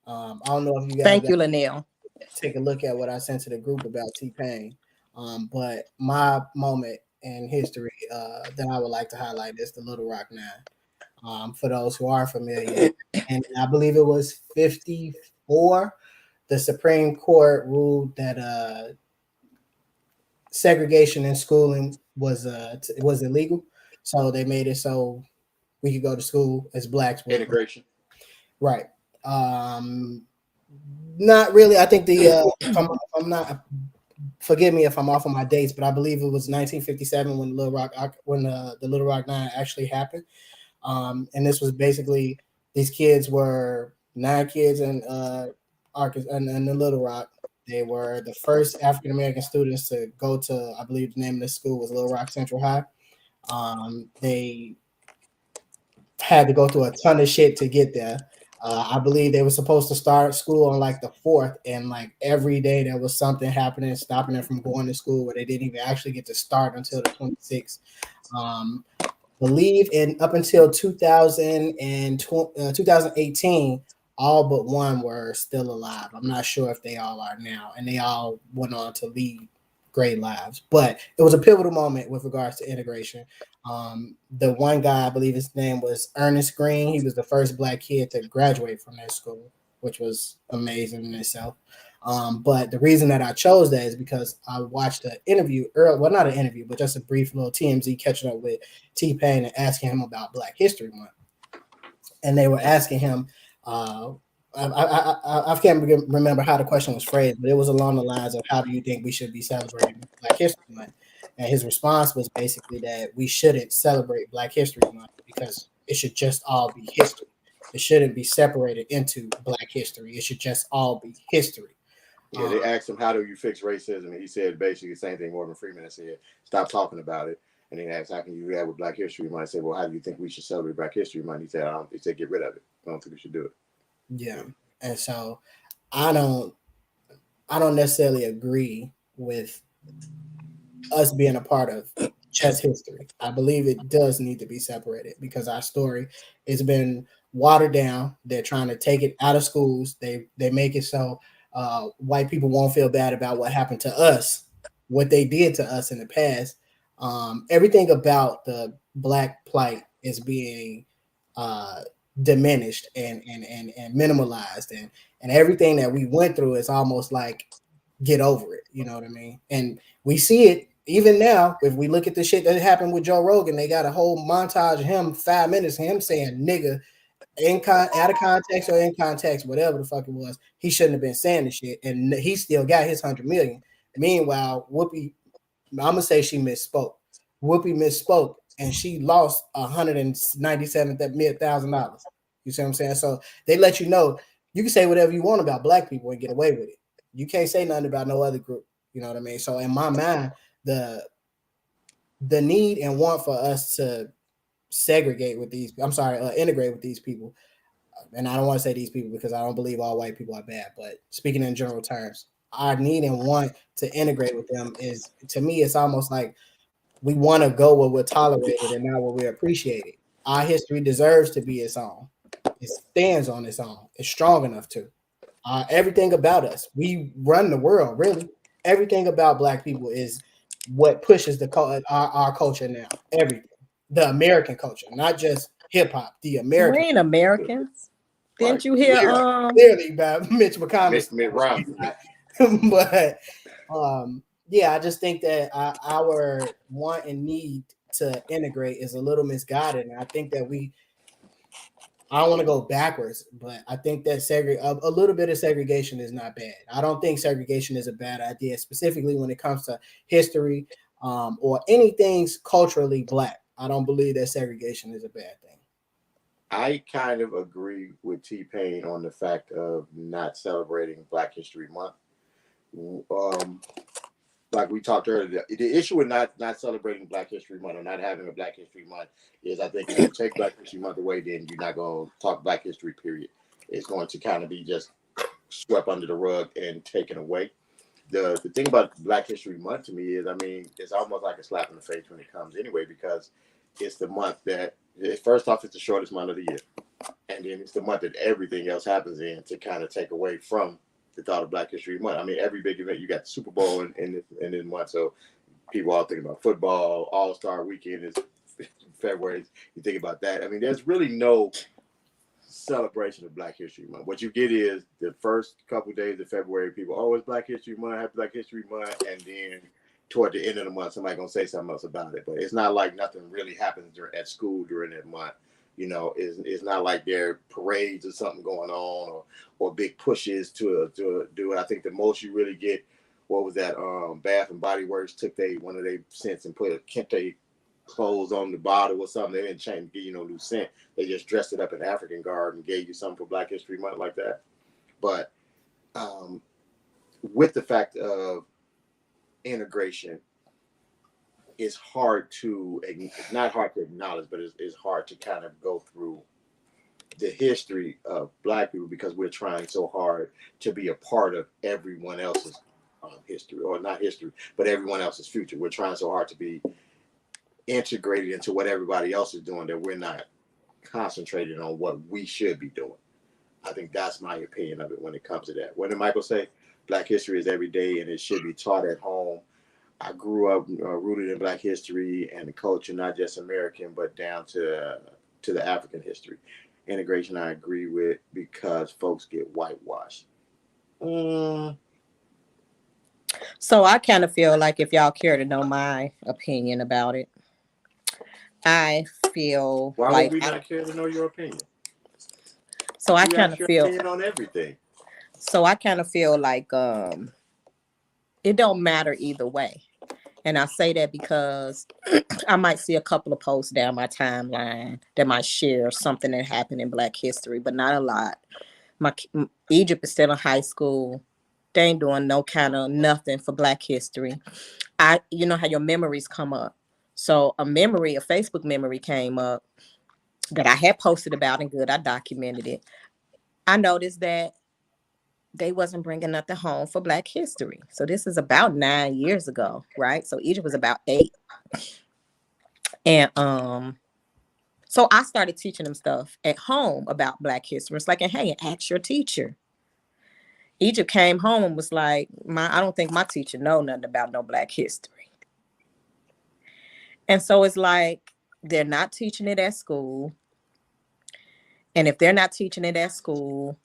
I don't know if you guys
thank you, Linnell.
Take a look at what I sent to the group about T-Pain, but my moment in history that I would like to highlight is the Little Rock Nine. For those who are familiar, and I believe it was 54, the Supreme Court ruled that segregation in schooling was illegal, so they made it so we could go to school as blacks.
Integration,
right? Not really. I think if I'm not, forgive me if I'm off on my dates, but I believe it was 1957 when the Little Rock Nine actually happened. And this was basically, these kids were 9 kids in Arkansas and the Little Rock. They were the first African American students to go to, I believe the name of the school was Little Rock Central High. They had to go through a ton of shit to get there. I believe they were supposed to start school on like the 4th, and like every day there was something happening, stopping them from going to school, where they didn't even actually get to start until the 26th. Believe in up until 2018, all but one were still alive. I'm not sure if they all are now, and they all went on to lead great lives. But it was a pivotal moment with regards to integration. The one guy, I believe his name was Ernest Green. He was the first black kid to graduate from that school, which was amazing in itself. But the reason that I chose that is because I watched an interview earlier, well, not an interview, but just a brief little TMZ catching up with T-Pain and asking him about Black History Month. And they were asking him, uh, I can't remember how the question was phrased, but it was along the lines of, how do you think we should be celebrating Black History Month? And his response was basically that we shouldn't celebrate Black History Month because it should just all be history. It shouldn't be separated into Black history. It should just all be history.
Yeah, they asked him, how do you fix racism? And he said basically the same thing Morgan Freeman had said, stop talking about it. And then asked, how can you have with Black History Month? I said, well, how do you think we should celebrate Black History Month? He said, he said, get rid of it. I don't think we should do it.
Yeah. And so I don't necessarily agree with us being a part of chess history. I believe it does need to be separated because our story has been watered down. They're trying to take it out of schools. They make it so white people won't feel bad about what happened to us, what they did to us in the past. Everything about the Black plight is being diminished and minimalized, and everything that we went through is almost like, get over it. You know what I mean? And we see it even now. If we look at the shit that happened with Joe Rogan, they got a whole montage of him, 5 minutes of him saying nigga out of context or in context, whatever the fuck it was. He shouldn't have been saying the shit, and he still got his 100 million. Meanwhile, Whoopi, I'm gonna say she misspoke. Whoopi misspoke, and she lost $197,000. You see what I'm saying? So they let you know you can say whatever you want about Black people and get away with it. You can't say nothing about no other group. You know what I mean? So in my mind, the need and want for us to integrate with these people, and I don't want to say these people because I don't believe all white people are bad, but speaking in general terms, our need and want to integrate with them is, to me, it's almost like we want to go where we're tolerated and not where we're appreciated. Our history deserves to be its own. It stands on its own. It's strong enough to. Everything about us, we run the world, really. Everything about Black people is what pushes our culture now. Everything, the American culture, not just hip hop. The
We
American,
ain't Americans. Didn't
Right.
you hear?
clearly by Mitch McConnell.
Mitt Romney.
But yeah, I just think that our want and need to integrate is a little misguided, and I think that I don't want to go backwards, but I think that a little bit of segregation is not bad. I don't think segregation is a bad idea, specifically when it comes to history or anything culturally Black. I don't believe that segregation is a bad thing.
I kind of agree with T-Pain on the fact of not celebrating Black History Month. Um, like we talked earlier, the issue with not celebrating Black History Month or not having a Black History Month is, I think if you take Black History Month away, then you're not going to talk Black history, period. It's going to kind of be just swept under the rug and taken away. The thing about Black History Month to me is, I mean, it's almost like a slap in the face when it comes anyway, because it's the month that, first off, it's the shortest month of the year. And then it's the month that everything else happens in to kind of take away from the thought of Black History Month. I mean, every big event, you got the Super Bowl in this month, so people all think about football. All-Star Weekend is February. You think about that. I mean, there's really no celebration of Black History Month. What you get is the first couple of days of February, people, oh, it's Black History Month, happy Black History Month, and then toward the end of the month, somebody gonna say something else about it. But it's not like nothing really happens at school during that month. You know, it's not like there are parades or something going on, or big pushes to do it. I think the most you really get, what was that? Bath and Body Works took one of their scents and put a kente clothes on the bottle or something. They didn't change, give you no new scent. They just dressed it up in African garb and gave you something for Black History Month like that. But with the fact of integration, it's not hard to acknowledge, but it's hard to kind of go through the history of Black people because we're trying so hard to be a part of everyone else's history, or not history, but everyone else's future. We're trying so hard to be integrated into what everybody else is doing that we're not concentrated on what we should be doing. I think that's my opinion of it when it comes to that. What did Michael say? Black history is every day and it should be taught at home. I grew up rooted in Black history and the culture, not just American, but down to the African history. Integration, I agree with, because folks get whitewashed.
So I kind of feel like if y'all care to know my opinion about it, I feel
Why would
like
we not care to know your opinion?
so I
We
kind
ask
of
your
feel
opinion on everything.
so I kind of feel like it don't matter either way. And I say that because I might see a couple of posts down my timeline that might share something that happened in Black history, but not a lot. Egypt is still in high school. They ain't doing no kind of nothing for Black history. You know how your memories come up. So a Facebook memory came up that I had posted about and good. I documented it. I noticed that they wasn't bringing nothing home for Black history. So this is about 9 years ago, right? So Egypt was about 8. And so I started teaching them stuff at home about Black history. It's like, hey, ask your teacher. Egypt came home and was like, I don't think my teacher know nothing about no Black history. And so it's like they're not teaching it at school. And if they're not teaching it at school,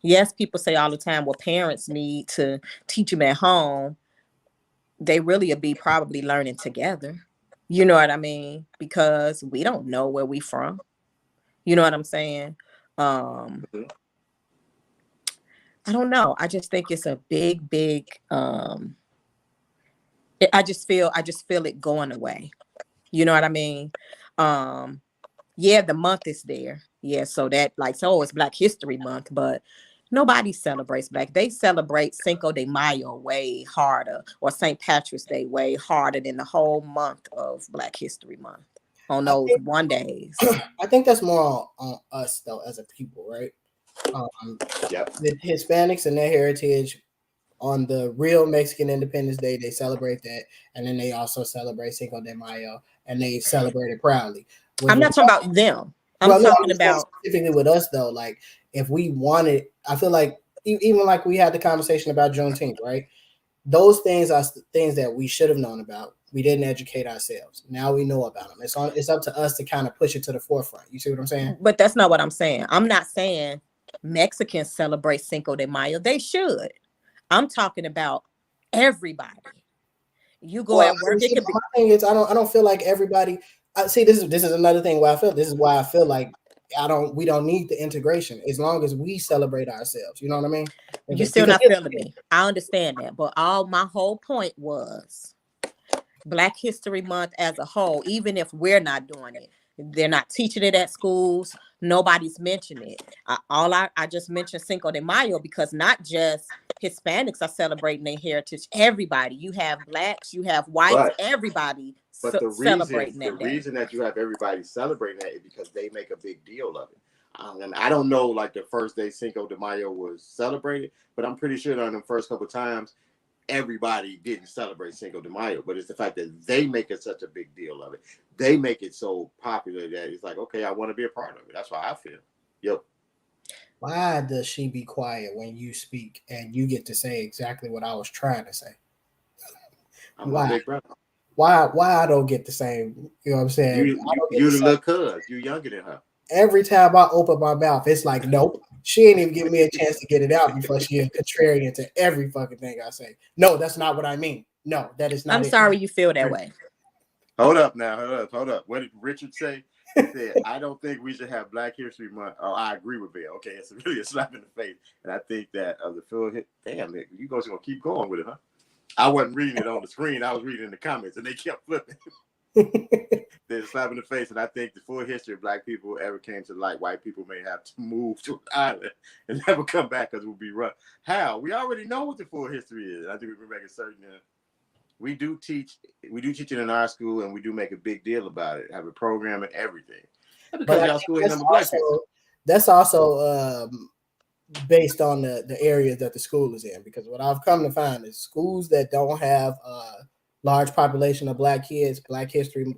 yes, people say all the time, well, parents need to teach them at home. They really would be probably learning together. You know what I mean? Because we don't know where we from. You know what I'm saying?
Mhm.
I don't know. I just think it's a big I just feel it going away. You know what I mean? Yeah, the month is there. Yeah, so that it's Black History Month, but nobody celebrates Black. They celebrate Cinco de Mayo way harder, or St. Patrick's Day way harder than the whole month of Black History Month on
I
those
think,
one days.
I think that's more on us though as a people, right?
Yep.
The Hispanics and their heritage on the real Mexican Independence Day, they celebrate that, and then they also celebrate Cinco de Mayo, and they celebrate it proudly.
I'm not talking about them. I'm
Well, no, I'm
talking
just saying
about
specifically with us though. Like, if we wanted, I feel like even like we had the conversation about Juneteenth, right? Those things are things that we should have known about. We didn't educate ourselves. Now we know about them. It's up to us to kind of push it to the forefront. You see what I'm saying?
but that's not what I'm saying. I'm not saying Mexicans celebrate Cinco de Mayo. They should. I'm talking about everybody. You go
Well,
at work, it
see,
could be
my thing is, I don't feel like everybody. I see. This is another thing why I feel. This is why I feel like we don't need the integration as long as we celebrate ourselves. You know what I mean?
you
Because
still not feeling
yeah,
me. I understand that. But all my whole point was Black History Month as a whole, even if we're not doing it, they're not teaching it at schools. Nobody's mentioning it. I just mentioned Cinco de Mayo because not just Hispanics are celebrating their heritage. Everybody, you have Blacks, you have whites,
But
everybody
but
celebrating
the
that day.
reason that you have everybody celebrating that is because they make a big deal of it. And I don't know, like the first day Cinco de Mayo was celebrated, but I'm pretty sure on the first couple of times everybody didn't celebrate Cinco de Mayo. But it's the fact that they make it such a big deal of it. They make it so popular that it's like, okay, I want to be a part of it. That's why I feel. Yep.
why does she be quiet when you speak and you get to say exactly what I was trying to say?
I'm my
Why?
big brother.
Why I don't get the same? You know what I'm saying? I don't get
You
the
the
same.
little cuz. You younger than her.
Every time I open my mouth, it's like, nope. She ain't even give me a chance to get it out before she is contrarian to every fucking thing I say. No, that's not what I mean. No, that is not
I'm
it.
sorry you feel that way.
Hold up now, hold up. What did Richard say? He said, I don't think we should have Black History Month. Oh, I agree with Bill. Okay, it's really a slap in the face. And I think that the Phil hit, damn, you guys are going to keep going with it, huh? I wasn't reading it on the screen. I was reading in the comments, and they kept flipping. They're slap in the face. And I think the full history of Black people ever came to light, white people may have to move to an island and never come back because it would be rough. How? We already know what the full history is. I think we've been making certain we do teach it in our school, and we do make a big deal about it. Have a program and everything. And
But
because
I
y'all
think
school ain't number Black people.
that's also based on the areas that the school is in. Because what I've come to find is schools that don't have a large population of Black kids, Black History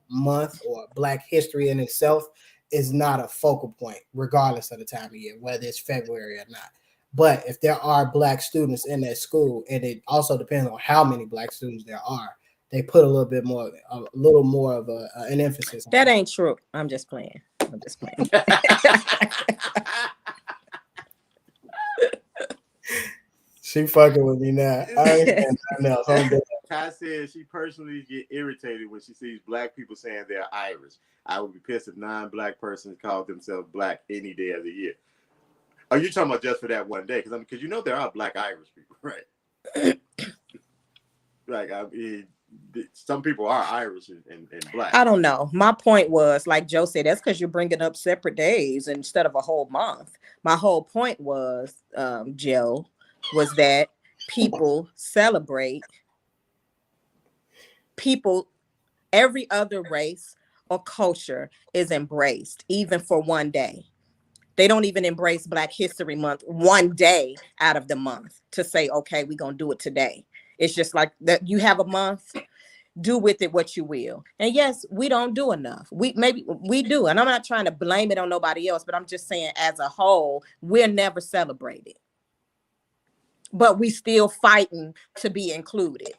Month or Black history in itself is not a focal point, regardless of the time of year, whether it's February or not. But if there are Black students in that school, and it also depends on how many Black students there are, they put a little more of an emphasis on
That
it.
ain't true. I'm just playing. I'm just playing.
She fucking with me now. I ain't saying nothing else. I'm dead.
Ty said she personally get irritated when she sees black people saying they're Irish. I would be pissed if non-black persons called themselves black any day of the year. Are you talking about just for that one day? Because you know there are black Irish people, right? Like I mean, some people are Irish and black.
I don't know. My point was, like Joe said, that's because you're bringing up separate days instead of a whole month. My whole point was, Joe, was that people celebrate people, every other race or culture is embraced, even for one day. They don't even embrace Black History Month one day out of the month to say, okay, we're going to do it today. It's just like that. You have a month, do with it what you will. And yes, we don't do enough. Maybe we do. And I'm not trying to blame it on nobody else, but I'm just saying as a whole, we're never celebrated. But we still fighting to be included.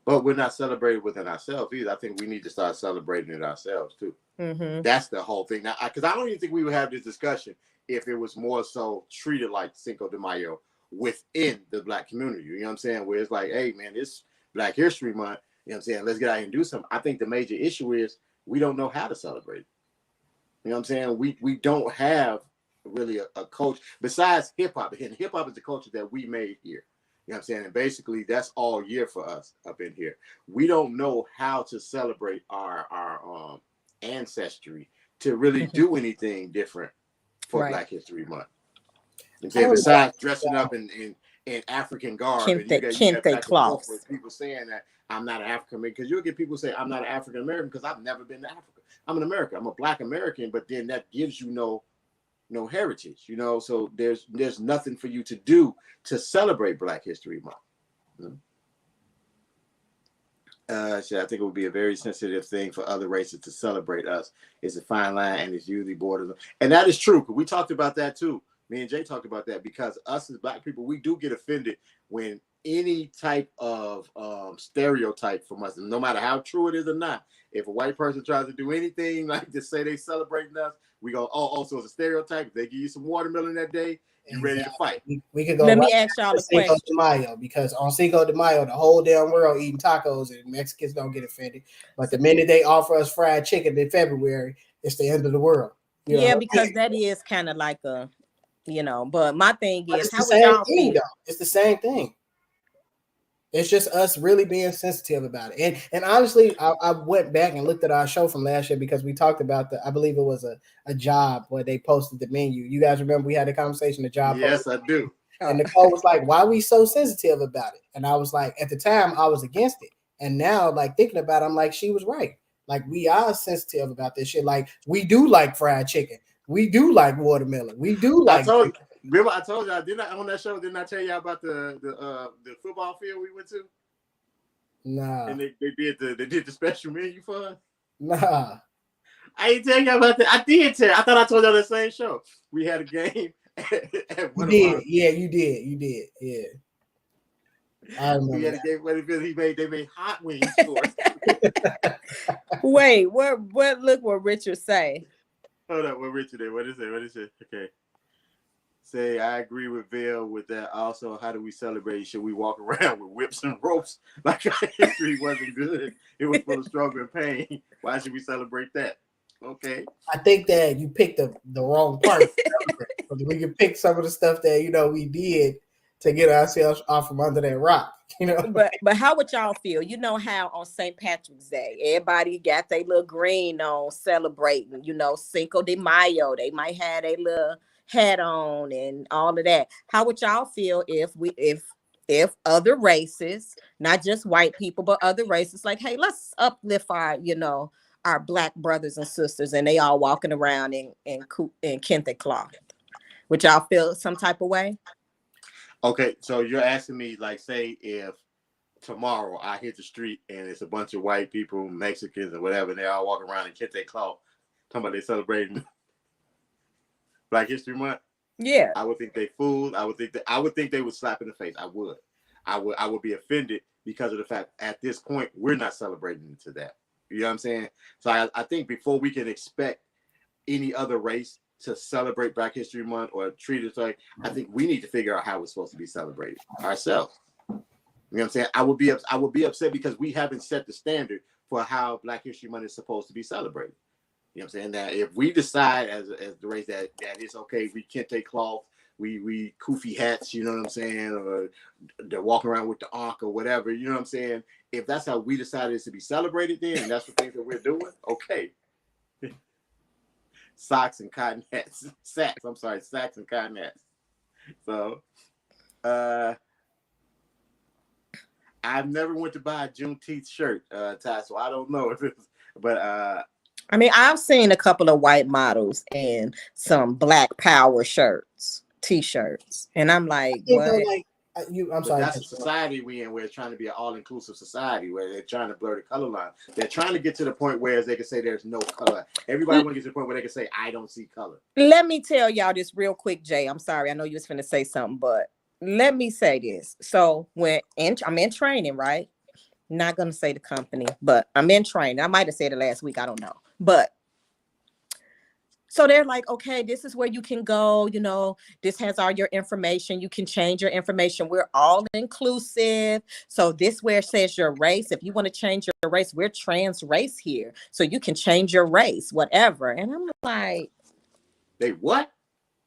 But we're not celebrated within ourselves either. I think we need to start celebrating it ourselves too.
Mm-hmm.
That's the whole thing. Now, because I don't even think we would have this discussion if it was more so treated like Cinco de Mayo within the black community. You know what I'm saying? Where it's like, hey, man, it's Black History Month. You know what I'm saying? Let's get out here and do something. I think the major issue is we don't know how to celebrate. You know what I'm saying? We don't have really a culture besides hip hop. And hip hop is the culture that we made here. You know what I'm saying? And basically that's all year for us up in here. We don't know how to celebrate our ancestry to really do anything different for
Right.
Black History Month. And then besides dressing up in African garb, and you get back and forth with people saying that I'm not an African American, because you'll get people say I'm not an African American because I've never been to Africa. I'm an American. I'm a Black American, but then that gives you no heritage, you know. So there's nothing for you to do to celebrate Black History Month. So I think it would be a very sensitive thing for other races to celebrate us. It's a fine line, and it's usually borders. And that is true. We talked about that too. Me and Jay talked about that because us as Black people, we do get offended when any type of stereotype from us, no matter how true it is or not. If a white person tries to do anything like to say they celebrating us, we go, oh, so it's a stereotype. If they give you some watermelon that day, you're ready to fight.
We could go.
Let me ask y'all a
Cinco
question.
de Mayo, because on Cinco de Mayo, the whole damn world eating tacos, and Mexicans don't get offended. But the minute they offer us fried chicken in February, it's the end of the world.
Yeah, because that is kind of like a, but my thing is,
how would y'all feel? Though. It's the same thing. It's just us really being sensitive about it. And honestly, I went back and looked at our show from last year because we talked about I believe it was a job where they posted the menu. You guys remember we had a conversation, the job?
Yes, I do.
And Nicole was like, why are we so sensitive about it? And I was like, at the time, I was against it. And now, like, thinking about it, I'm like, she was right. Like, we are sensitive about this shit. Like, we do like fried chicken. We do like watermelon. We do like...
Remember, I told y'all, on that show, didn't I tell y'all about the football field we went to?
Nah.
And they did the special menu for us?
Nah.
I ain't tell y'all about that. I did tell. I thought I told y'all the same show. We had a game.
You did. Yeah, you did. You did. Yeah. I remember.
We had a game where they made hot wings for us.
Wait, what? Look what Richard say.
Hold up, what Richard did? What is it? Okay. Say, I agree with Vail with that. Also, how do we celebrate? Should we walk around with whips and ropes like our history wasn't good? It was full of struggle and pain. Why should we celebrate that? Okay. I
think that you picked the wrong part. We can pick some of the stuff that we did to get ourselves off from under that rock.
But how would y'all feel? You know how on St. Patrick's Day, everybody got their little green on celebrating, Cinco de Mayo. They might have their little hat on and all of that. How would y'all feel if other races, not just white people, but other races, like, hey, let's uplift our Black brothers and sisters, and they all walking around in kente cloth? Would y'all feel some type of way?
Okay, so you're asking me, like, say if tomorrow I hit the street and it's a bunch of white people, Mexicans or whatever, and they all walk around in kente cloth, talking about they celebrating Black History Month.
Yeah,
I would think they fooled. I would think they would slap in the face. I would be offended because of the fact at this point we're not celebrating to that. You know what I'm saying? So I think before we can expect any other race to celebrate Black History Month or treat it like, I think we need to figure out how it's supposed to be celebrated ourselves. You know what I'm saying? I would be upset because we haven't set the standard for how Black History Month is supposed to be celebrated. You know what I'm saying? That if we decide as the race that it's okay, we kente cloth, we kufi hats, you know what I'm saying, or they're walking around with the ankh or whatever, you know what I'm saying? If that's how we decided it's to be celebrated then, and that's the things that we're doing, okay. Socks and cotton hats. Sacks and cotton hats. So I've never went to buy a Juneteenth shirt, Ty, so I don't know if it's, but
I mean, I've seen a couple of white models in some Black Power shirts, t-shirts, and I'm like, what?
I'm sorry.
That's the society we in, where it's trying to be an all-inclusive society, where they're trying to blur the color line. They're trying to get to the point where they can say there's no color. Everybody want to get to the point where they can say, I don't see color.
Let me tell y'all this real quick, Jay. I'm sorry. I know you was finna say something, but let me say this. So I'm in training, right? Not going to say the company, but I'm in training. I might have said it last week. I don't know. But so they're like, okay, this is where you can go. You know, this has all your information. You can change your information. We're all inclusive. So this where it says your race. If you want to change your race, we're trans race here. So you can change your race, whatever. And I'm like,
they what?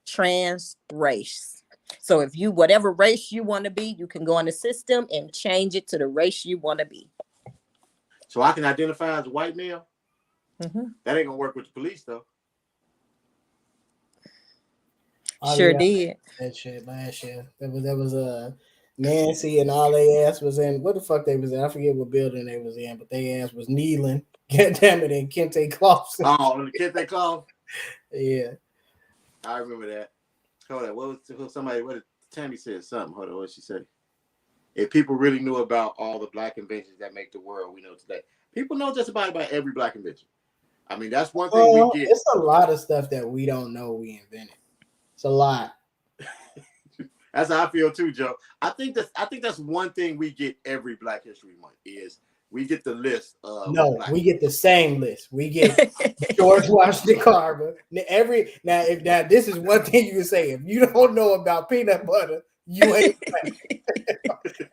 Trans race. So if you, whatever race you want to be, you can go in the system and change it to the race you want to be.
So I can identify as a white male?
Mm-hmm.
That ain't gonna work with the police though.
Sure did.
That shit last year. That was Nancy and all they ass was in. What the fuck they was in? I forget what building they was in, but they ass was kneeling. God damn it, in kente cloths.
Oh, the kente cloth?
Yeah.
I remember that. Hold on. What did Tammy said something? Hold on, what did she say? If people really knew about all the Black inventions that make the world we know today. People know just about every Black invention. I mean, that's one thing we get.
It's a lot of stuff that we don't know we invented. It's a lot.
That's how I feel too, Joe. I think that's one thing we get every Black History Month is we get the list of
we get the same list. We get George Washington Carver. Now this is one thing you can say. If you don't know about peanut butter, you ain't Black.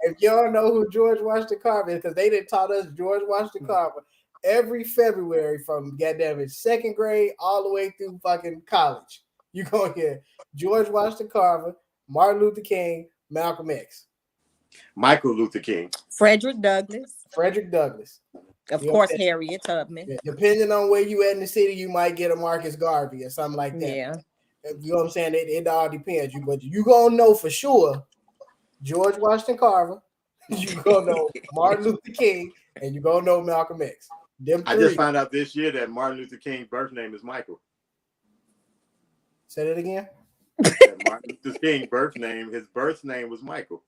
If you don't know who George Washington Carver is, because they didn't taught us George Washington Carver every February from goddamn it 2nd grade all the way through fucking college. You go here, George Washington Carver, Martin Luther King, Malcolm X,
Michael Luther King,
Frederick Douglass,
of
course, Harriet Tubman.
Yeah, depending on where you at in the city, you might get a Marcus Garvey or something like that.
Yeah,
you know what I'm saying. It all depends. But you gonna know for sure George Washington Carver. You gonna know Martin Luther King, and you gonna know Malcolm X.
I just found out this year that Martin Luther King's birth name is Michael.
Say that again.
Martin Luther King's birth name was Michael.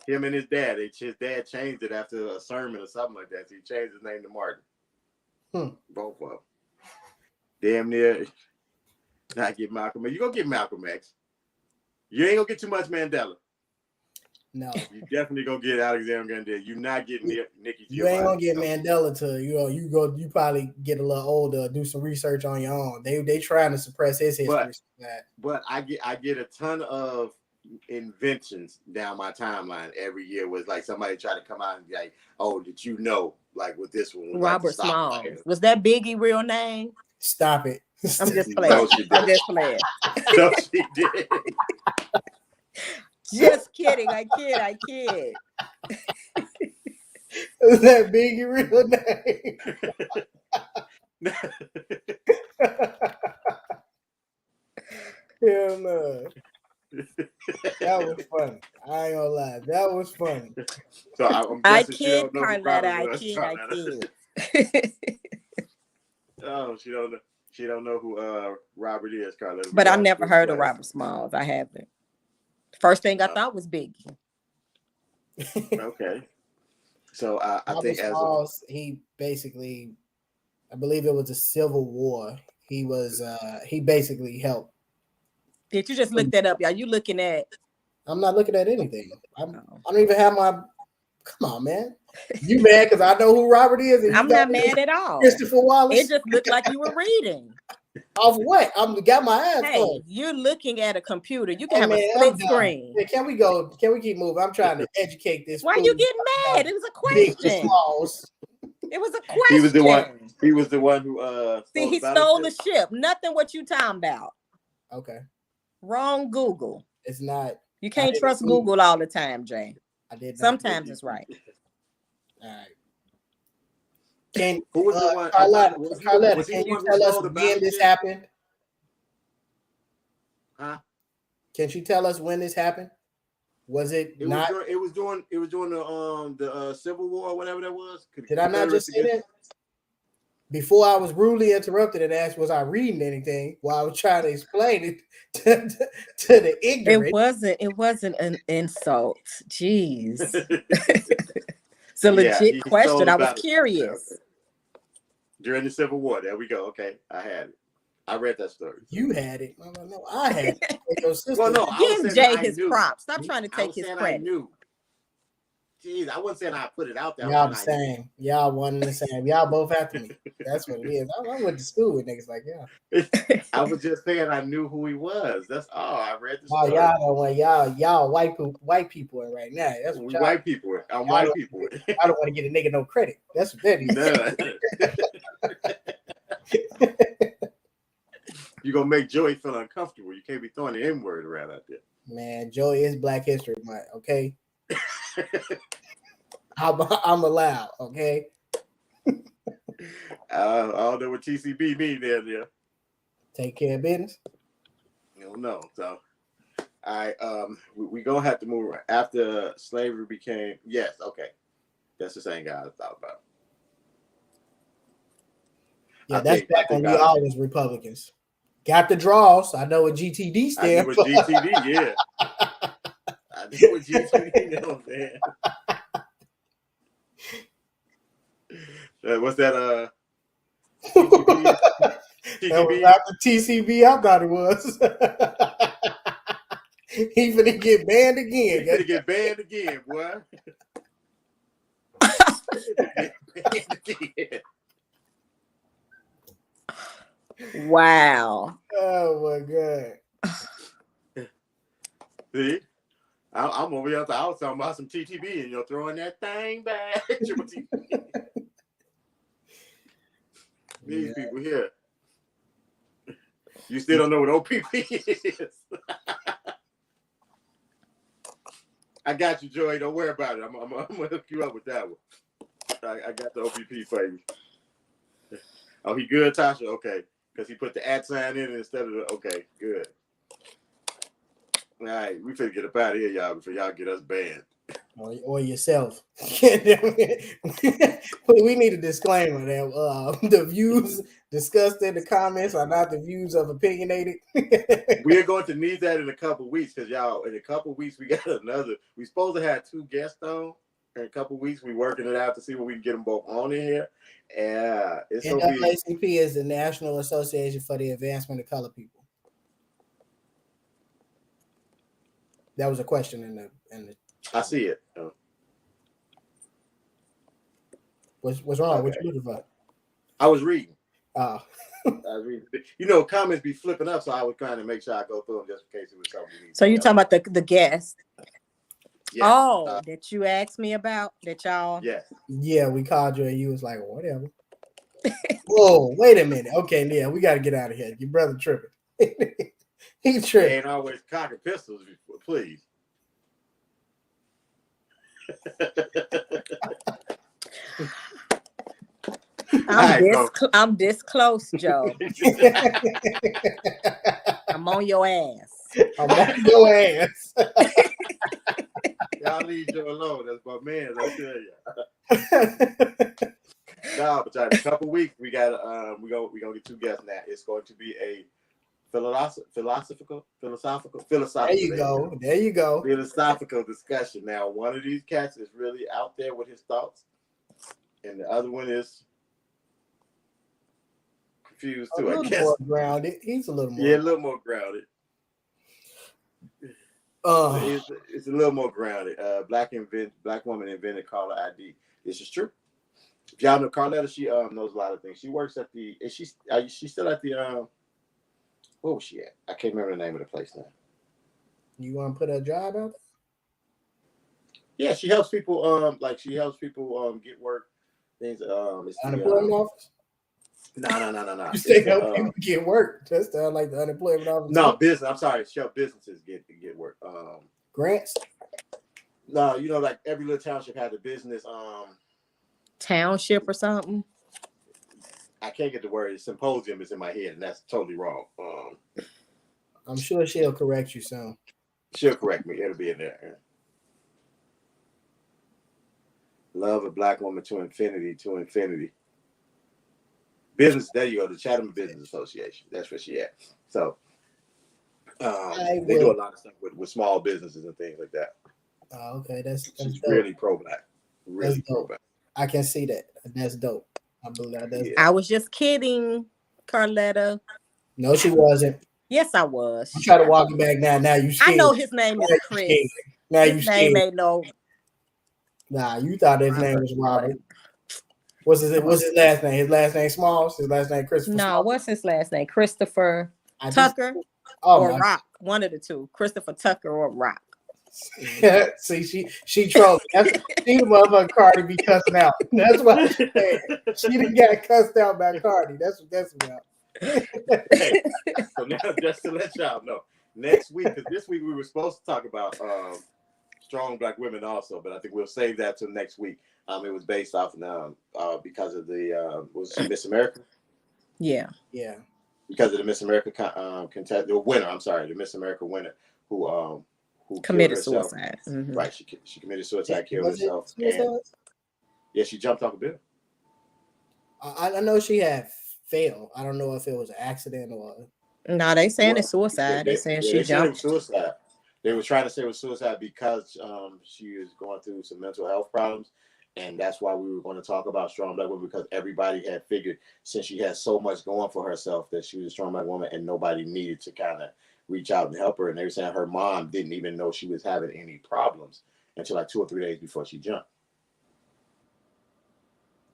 Him and his dad, his dad changed it after a sermon or something like that. So he changed his name to Martin. Both of them. Damn near not get Malcolm X. You gonna get Malcolm X. You ain't gonna get too much Mandela.
No.
You definitely gonna get Alexander Graham. You're not getting Nikki.
You ain't gonna get Mandela till you probably get a little older, do some research on your own. They trying to suppress his history.
But I get a ton of inventions down my timeline every year. Was like somebody try to come out and be like, oh, did you know, like with this one,
Robert Smalls. Was that Biggie real name?
Stop it.
I'm just playing. I'm just playing.
No, she did.
Just kidding. I kid.
Is that Biggie real name? Hell no. That was funny. I ain't gonna lie. That was funny.
So
I kid, Carletta. I kid.
Oh, she don't know who Robert is, Carletta.
But I never heard of Robert Smalls. I haven't. First thing I thought was Biggie.
Okay. So I think
Smalls, he basically, I believe it was a Civil War. He was he basically helped.
Did you just look that up, y'all? You looking at?
I'm not looking at anything. I don't even have my. Come on, man. You mad because I know who Robert is? And
I'm not mad at all.
Christopher Wallace.
It just looked like you were reading.
Off what? I'm got my ass
Hey,
on.
you're looking at a computer. You can
Hey
have
man,
a
I'm
split
done.
screen.
Yeah, can we go? Can we keep moving? I'm trying to educate this.
Why
fool
you getting
about
mad? It was a
big and
question.
smalls.
It was a
He was the one.
question.
He was the one who
See,
stole
he
the
stole the
battleship.
ship. Nothing what you talking about.
Okay,
Wrong Google.
it's not.
You
I
can't
didn't
trust
see-
Google all the time, Jay.
I did not.
Sometimes it's right.
All right. Can
Who was the one?
Carlotta,
Was he
Carlotta,
the
can you
one who
tell us
stole the
when this
battleship?
happened?
Huh?
Can she tell us when this happened? Was it not?
It was during the Civil War or whatever that was.
Did I not just say that? Before I was rudely interrupted and asked, was I reading anything while I was trying to explain it to the ignorant?
It wasn't an insult. Jeez. It's a legit question. I was curious.
During the Civil War. There we go. Okay. I had it. I read that story.
You had it. No, I had it. Your sister.
Well, no,
Give Jay his props. Stop trying to
I
take
was
his
saying
credit.
I knew. Jeez, I wasn't saying I put it out there.
Y'all the same. Y'all one and the same. Y'all both after me. That's what it is. I went to school with niggas like y'all.
I was just saying I knew who he was. That's all. I read the
Oh,
story.
y'all don't want y'all white people in right now. That's what
white people. I'm white people.
I don't want to get a nigga no credit. That's what that is.
You're gonna make Joey feel uncomfortable. You can't be throwing the N-word around out there.
Man, Joey is Black History Month, okay? I'm allowed, okay?
I don't know what TCB means there.
Take care of business.
You don't know. So we gonna have to move after slavery became okay. That's the same guy I thought about.
Yeah, that's back when we all was Republicans. Got the draws. I know what GTD stands for.
I know what GTD, yeah. I know what GTD, you know what I'm saying? What's that? TCB?
That was not the TCB I thought it was. He finna get banned again.
He finna get banned again, boy.
Wow.
Oh my God.
See? I'm over here. I was talking about some TTB and you're throwing that thing back. These people here. You still don't know what OPP is. I got you, Joey. Don't worry about it. I'm gonna hook you up with that one. I got the OPP for you. Oh, he good, Tasha? Okay. Because he put the @ sign in instead of the okay, good. All right, we finna get up out of here, y'all, before y'all get us banned.
Or yourself. We need a disclaimer that the views discussed in the comments are not the views of Opinionated.
We're going to need that in a couple weeks because y'all, in a couple weeks, we got another. We supposed to have 2 guests on. In a couple weeks, we working it out to see when we can get them both on in here. Yeah, it's
NAACP is the National Association for the Advancement of Colored People. That was a question in the.
I see it.
What's wrong? Okay. What you looking for?
I was reading.
Oh.
I was reading. You know, comments be flipping up, so I was trying to make sure I go through them just in case it was something.
So you're talking about the guest?
Yes.
Oh, that you asked me about? That y'all?
Yes.
Yeah, we called you and you was like, whatever. Whoa, wait a minute. Okay, yeah, we got to get out of here. Your brother tripping. He tripping.
Ain't always cocking pistols, please.
I'm this close, Joe. I'm on your ass.
I'm on your ass.
Y'all leave Joe alone. That's my man. I tell you. No, but in a couple weeks we got we're gonna get 2 guests now. It's going to be a philosophical.
There you go.
Philosophical discussion. Now, one of these cats is really out there with his thoughts, and the other one is confused too. I guess.
More grounded. He's a little more.
Yeah, a little more grounded. It's a little more grounded. Black woman invented caller ID. This is true. If y'all know Carletta, she knows a lot of things. She works at the. Is she still at the Where was she at? I can't remember the name of the place now.
You want to put a job out
Yeah, she helps people. Like she helps people get work. Things. It's
there?
the
Unemployment office?
no.
You
It's
say help
the
people get work. That sounds like the unemployment office.
no business. I'm sorry. She help businesses get work.
Grants?
No, you know, like every little township has a business.
Township or something.
I can't get the word. Symposium is in my head, and that's totally wrong.
I'm sure she'll correct you soon.
She'll correct me. It'll be in there. Love a black woman to infinity, to infinity. Business. There you go. The Chatham Business Association. That's where she at. So they do a lot of stuff with small businesses and things like that.
Oh, okay. That's
She's
dope.
really pro-black. Really
That's dope.
pro-black.
I can see that. That's dope. I believe that's
Yeah.
I was just kidding, Carletta.
No, she wasn't.
Yes, I was.
You try to walk it back now. Now you scared.
I know his name is Chris.
Now you
His name
scared.
ain't no.
Nah, you thought his name was Robert. What's his last name? His last name Smalls? His last name Christopher?
No,
Smalls?
what's his last name? Christopher Tucker or Rock. One of the two. Christopher Tucker or Rock.
See, she trolling. She the motherfucker Cardi be cussing out. That's why she didn't get cussed out by Cardi. That's what that's about.
Hey, so now just to let y'all know, next week, because this week we were supposed to talk about strong black women also, but I think we'll save that till next week. It was based off because of the was Miss America.
Yeah.
Because of the Miss America contest, the winner. I'm sorry, the Miss America winner who
committed suicide.
Mm-hmm. Right, she committed suicide, killed herself. Yeah, she jumped off a building.
I know she had failed. I don't know if it was an accident or.
No, they saying it's suicide. They saying she jumped.
Suicide. They were trying to say it was suicide because she was going through some mental health problems, and that's why we were going to talk about strong black women, because everybody had figured since she had so much going for herself that she was a strong black woman, and nobody needed to kind of reach out and help her. And they were saying her mom didn't even know she was having any problems until like 2 or 3 days before she jumped.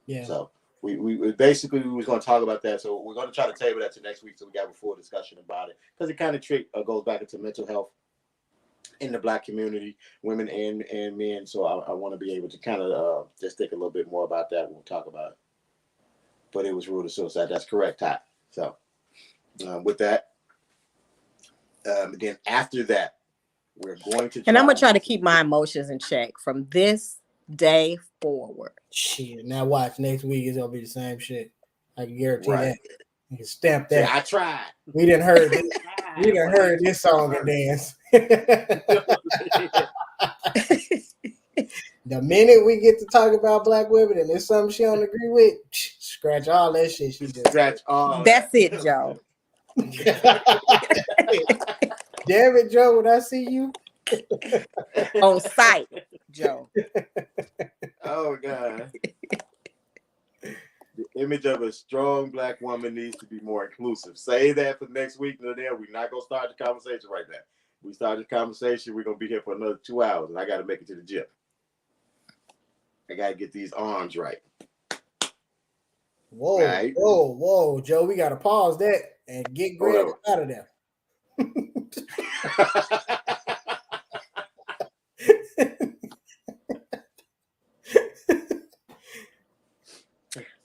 Yeah.
So we basically was going to talk about that. So we're going to try to table that to next week so we got a full discussion about it, because it kind of goes back into mental health in the black community, women and men. So I want to be able to kind of just think a little bit more about that when we talk about it. But it was ruled a suicide. That's correct, Ty. So with that, then after that, we're going to.
And I'm gonna try to keep my emotions in check from this day forward.
Shit. Now watch, next week is gonna be the same shit. I can guarantee that. You can stamp that.
Yeah, I tried.
We didn't heard this. We didn't heard this song and dance. The minute we get to talk about black women and there's something she don't agree with, scratch all that shit. She just
scratch all.
That's it, Joe.
Damn it, Joe! When I see you
on site, Joe.
Oh God. The image of a strong black woman needs to be more inclusive. Say that for next week. No, there we're not gonna start the conversation right now. We start the conversation, we're gonna be here for another 2 hours, and I gotta make it to the gym. I gotta get these arms right.
Whoa, right? Whoa, Joe. We gotta pause that and get Greg out of there.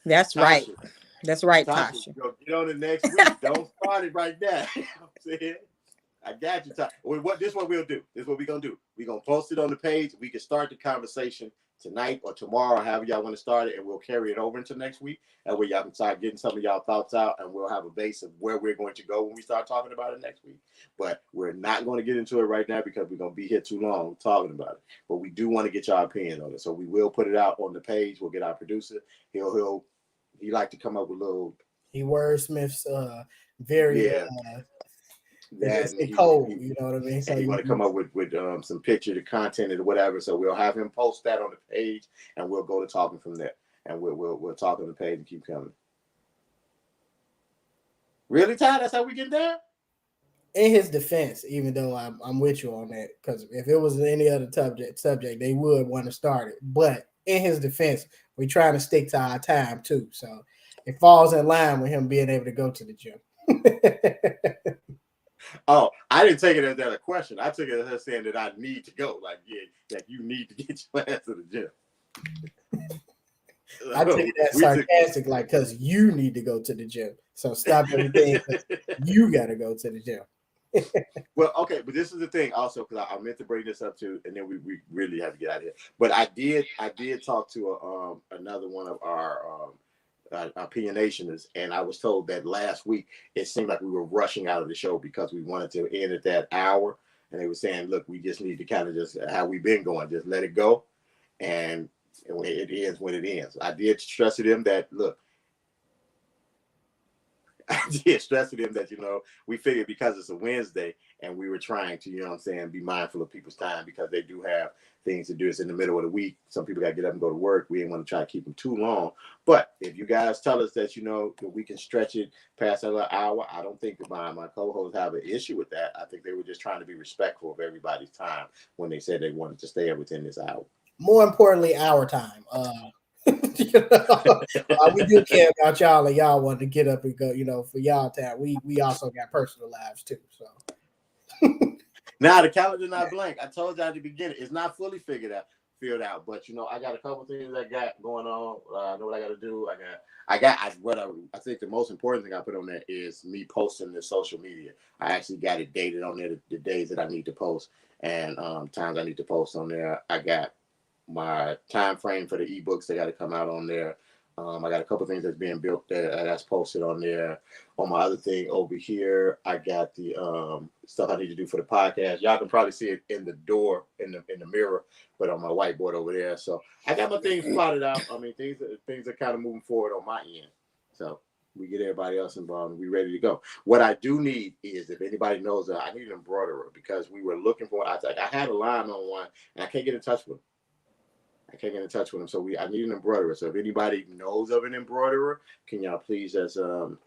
That's right. That's right, Tasha.
Get on it next week. Don't start it right now. You know what I'm saying? I got you, Tasha. This is what we'll do. This is what we're going to do. We're going to post it on the page. We can start the conversation tonight or tomorrow, however y'all want to start it, and we'll carry it over into next week. That way y'all can start getting some of y'all thoughts out, and we'll have a base of where we're going to go when we start talking about it next week. But we're not going to get into it right now because we're going to be here too long talking about it. But we do want to get y'all opinion on it. So we will put it out on the page. We'll get our producer. He like to come up with little.
He wordsmiths very cold, you know what I mean?
So you want to come up with some picture, the content, or whatever. So we'll have him post that on the page, and we'll go to talking from there. And we'll talk on the page and keep coming. Really, Ty? That's how we get there?
In his defense, even though I'm with you on that, because if it was any other subject, they would want to start it. But in his defense, we're trying to stick to our time too. So it falls in line with him being able to go to the gym.
Oh, I didn't take it as that a question. I took it as her saying that I need to go. Like, yeah, that you need to get your ass to the gym.
I take that sarcastic, like, because you need to go to the gym. So stop everything. You got to go to the gym.
Well, okay, but this is the thing also, because I meant to bring this up too, and then we really have to get out of here. But I did talk to another one of our opinionationers, and I was told that last week it seemed like we were rushing out of the show because we wanted to end at that hour, and they were saying, look, we just need to kind of just how we've been going, just let it go, and it ends when it ends. I did stress to them that, look, I did stress to them that, we figured because it's a Wednesday and we were trying to, be mindful of people's time because they do have things to do. It's in the middle of the week. Some people got to get up and go to work. We didn't want to try to keep them too long. But if you guys tell us that, that we can stretch it past another hour, I don't think my co-hosts have an issue with that. I think they were just trying to be respectful of everybody's time when they said they wanted to stay within this hour.
More importantly, our time. We do care about y'all, and y'all want to get up and go. For y'all time, we also got personal lives too. So
now the calendar's not blank. I told y'all at the beginning, it's not fully filled out. But I got a couple things I got going on. I know what I got to do. I think the most important thing I put on there is me posting the social media. I actually got it dated on there, the days that I need to post and times I need to post on there. I got my time frame for the ebooks that got to come out on there. I got a couple things that's being built that's posted on there. On my other thing over here, I got the stuff I need to do for the podcast. Y'all can probably see it in the door, in the mirror, but on my whiteboard over there. So I got my things plotted out. I mean, things are kind of moving forward on my end. So we get everybody else involved and we ready to go. What I do need is, if anybody knows, I need an embroiderer because we were looking for. I had a line on one and I can't get in touch with him. So I need an embroiderer. So if anybody knows of an embroiderer, can y'all please just send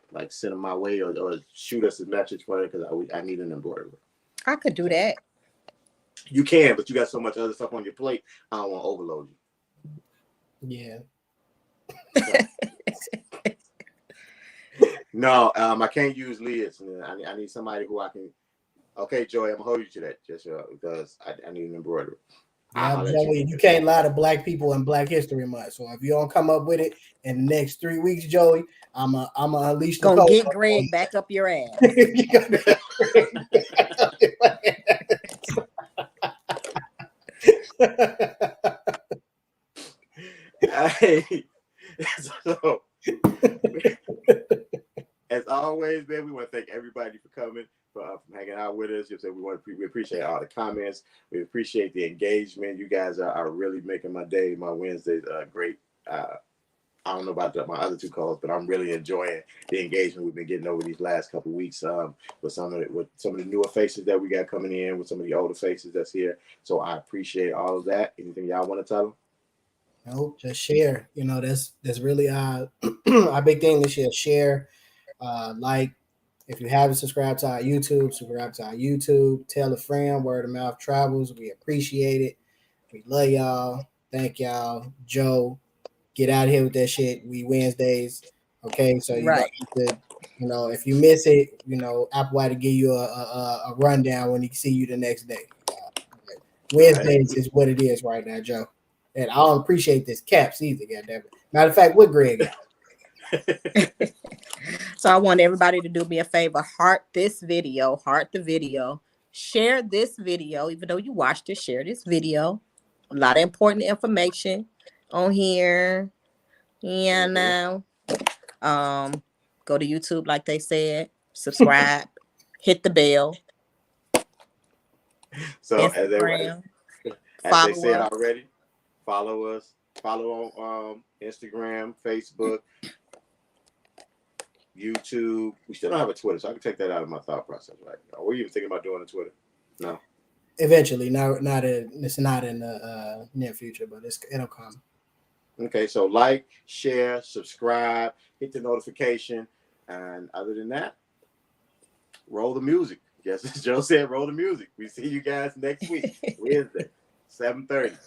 them my way or shoot us a message for it because I need an embroiderer.
I could do that.
You can, but you got so much other stuff on your plate. I don't want to overload
you.
Yeah. No, I can't use lids. I need somebody who I can. Okay, Joey, I'm gonna hold you to that just because I need an embroiderer.
Yeah, Joey, you can't lie to Black people in Black History Month. So if you don't come up with it in the next 3 weeks, Joey, I'm a unleash the
gonna get Greg back up your ass.
So, as always, man, we want to thank everybody for coming, for hanging out with us. We appreciate all the comments. We appreciate the engagement. You guys are really making my day, my Wednesdays great. I don't know about my other two calls, but I'm really enjoying the engagement we've been getting over these last couple of weeks with some of the newer faces that we got coming in, with some of the older faces that's here. So I appreciate all of that. Anything y'all want to tell them?
No, just share. That's really our big thing this year. Share, if you haven't subscribed to our YouTube, subscribe to our YouTube. Tell a friend. Word of mouth travels. We appreciate it. We love y'all. Thank y'all. Joe, get out of here with that shit. We Wednesdays. Okay, so you
right.
got to, if you miss it, Applewhite to give you a rundown when he see you the next day. Wednesdays is what it is right now, Joe. And I don't appreciate this caps either, goddamn it. Matter of fact, what Greg got?
So I want everybody to do me a favor. Heart the video. Share this video. Even though you watched it, share this video. A lot of important information on here. And go to YouTube, like they said. Subscribe. Hit the bell.
So
Instagram,
as they said already, follow us. Follow on Instagram, Facebook, YouTube. We still don't have a Twitter, so I can take that out of my thought process. Right? Are we even thinking about doing a Twitter? No.
Eventually, it's not in the near future, but it'll come.
Okay, so like, share, subscribe, hit the notification, and other than that, roll the music. Yes, as Joe said, roll the music. We see you guys next week, Wednesday, 7:30.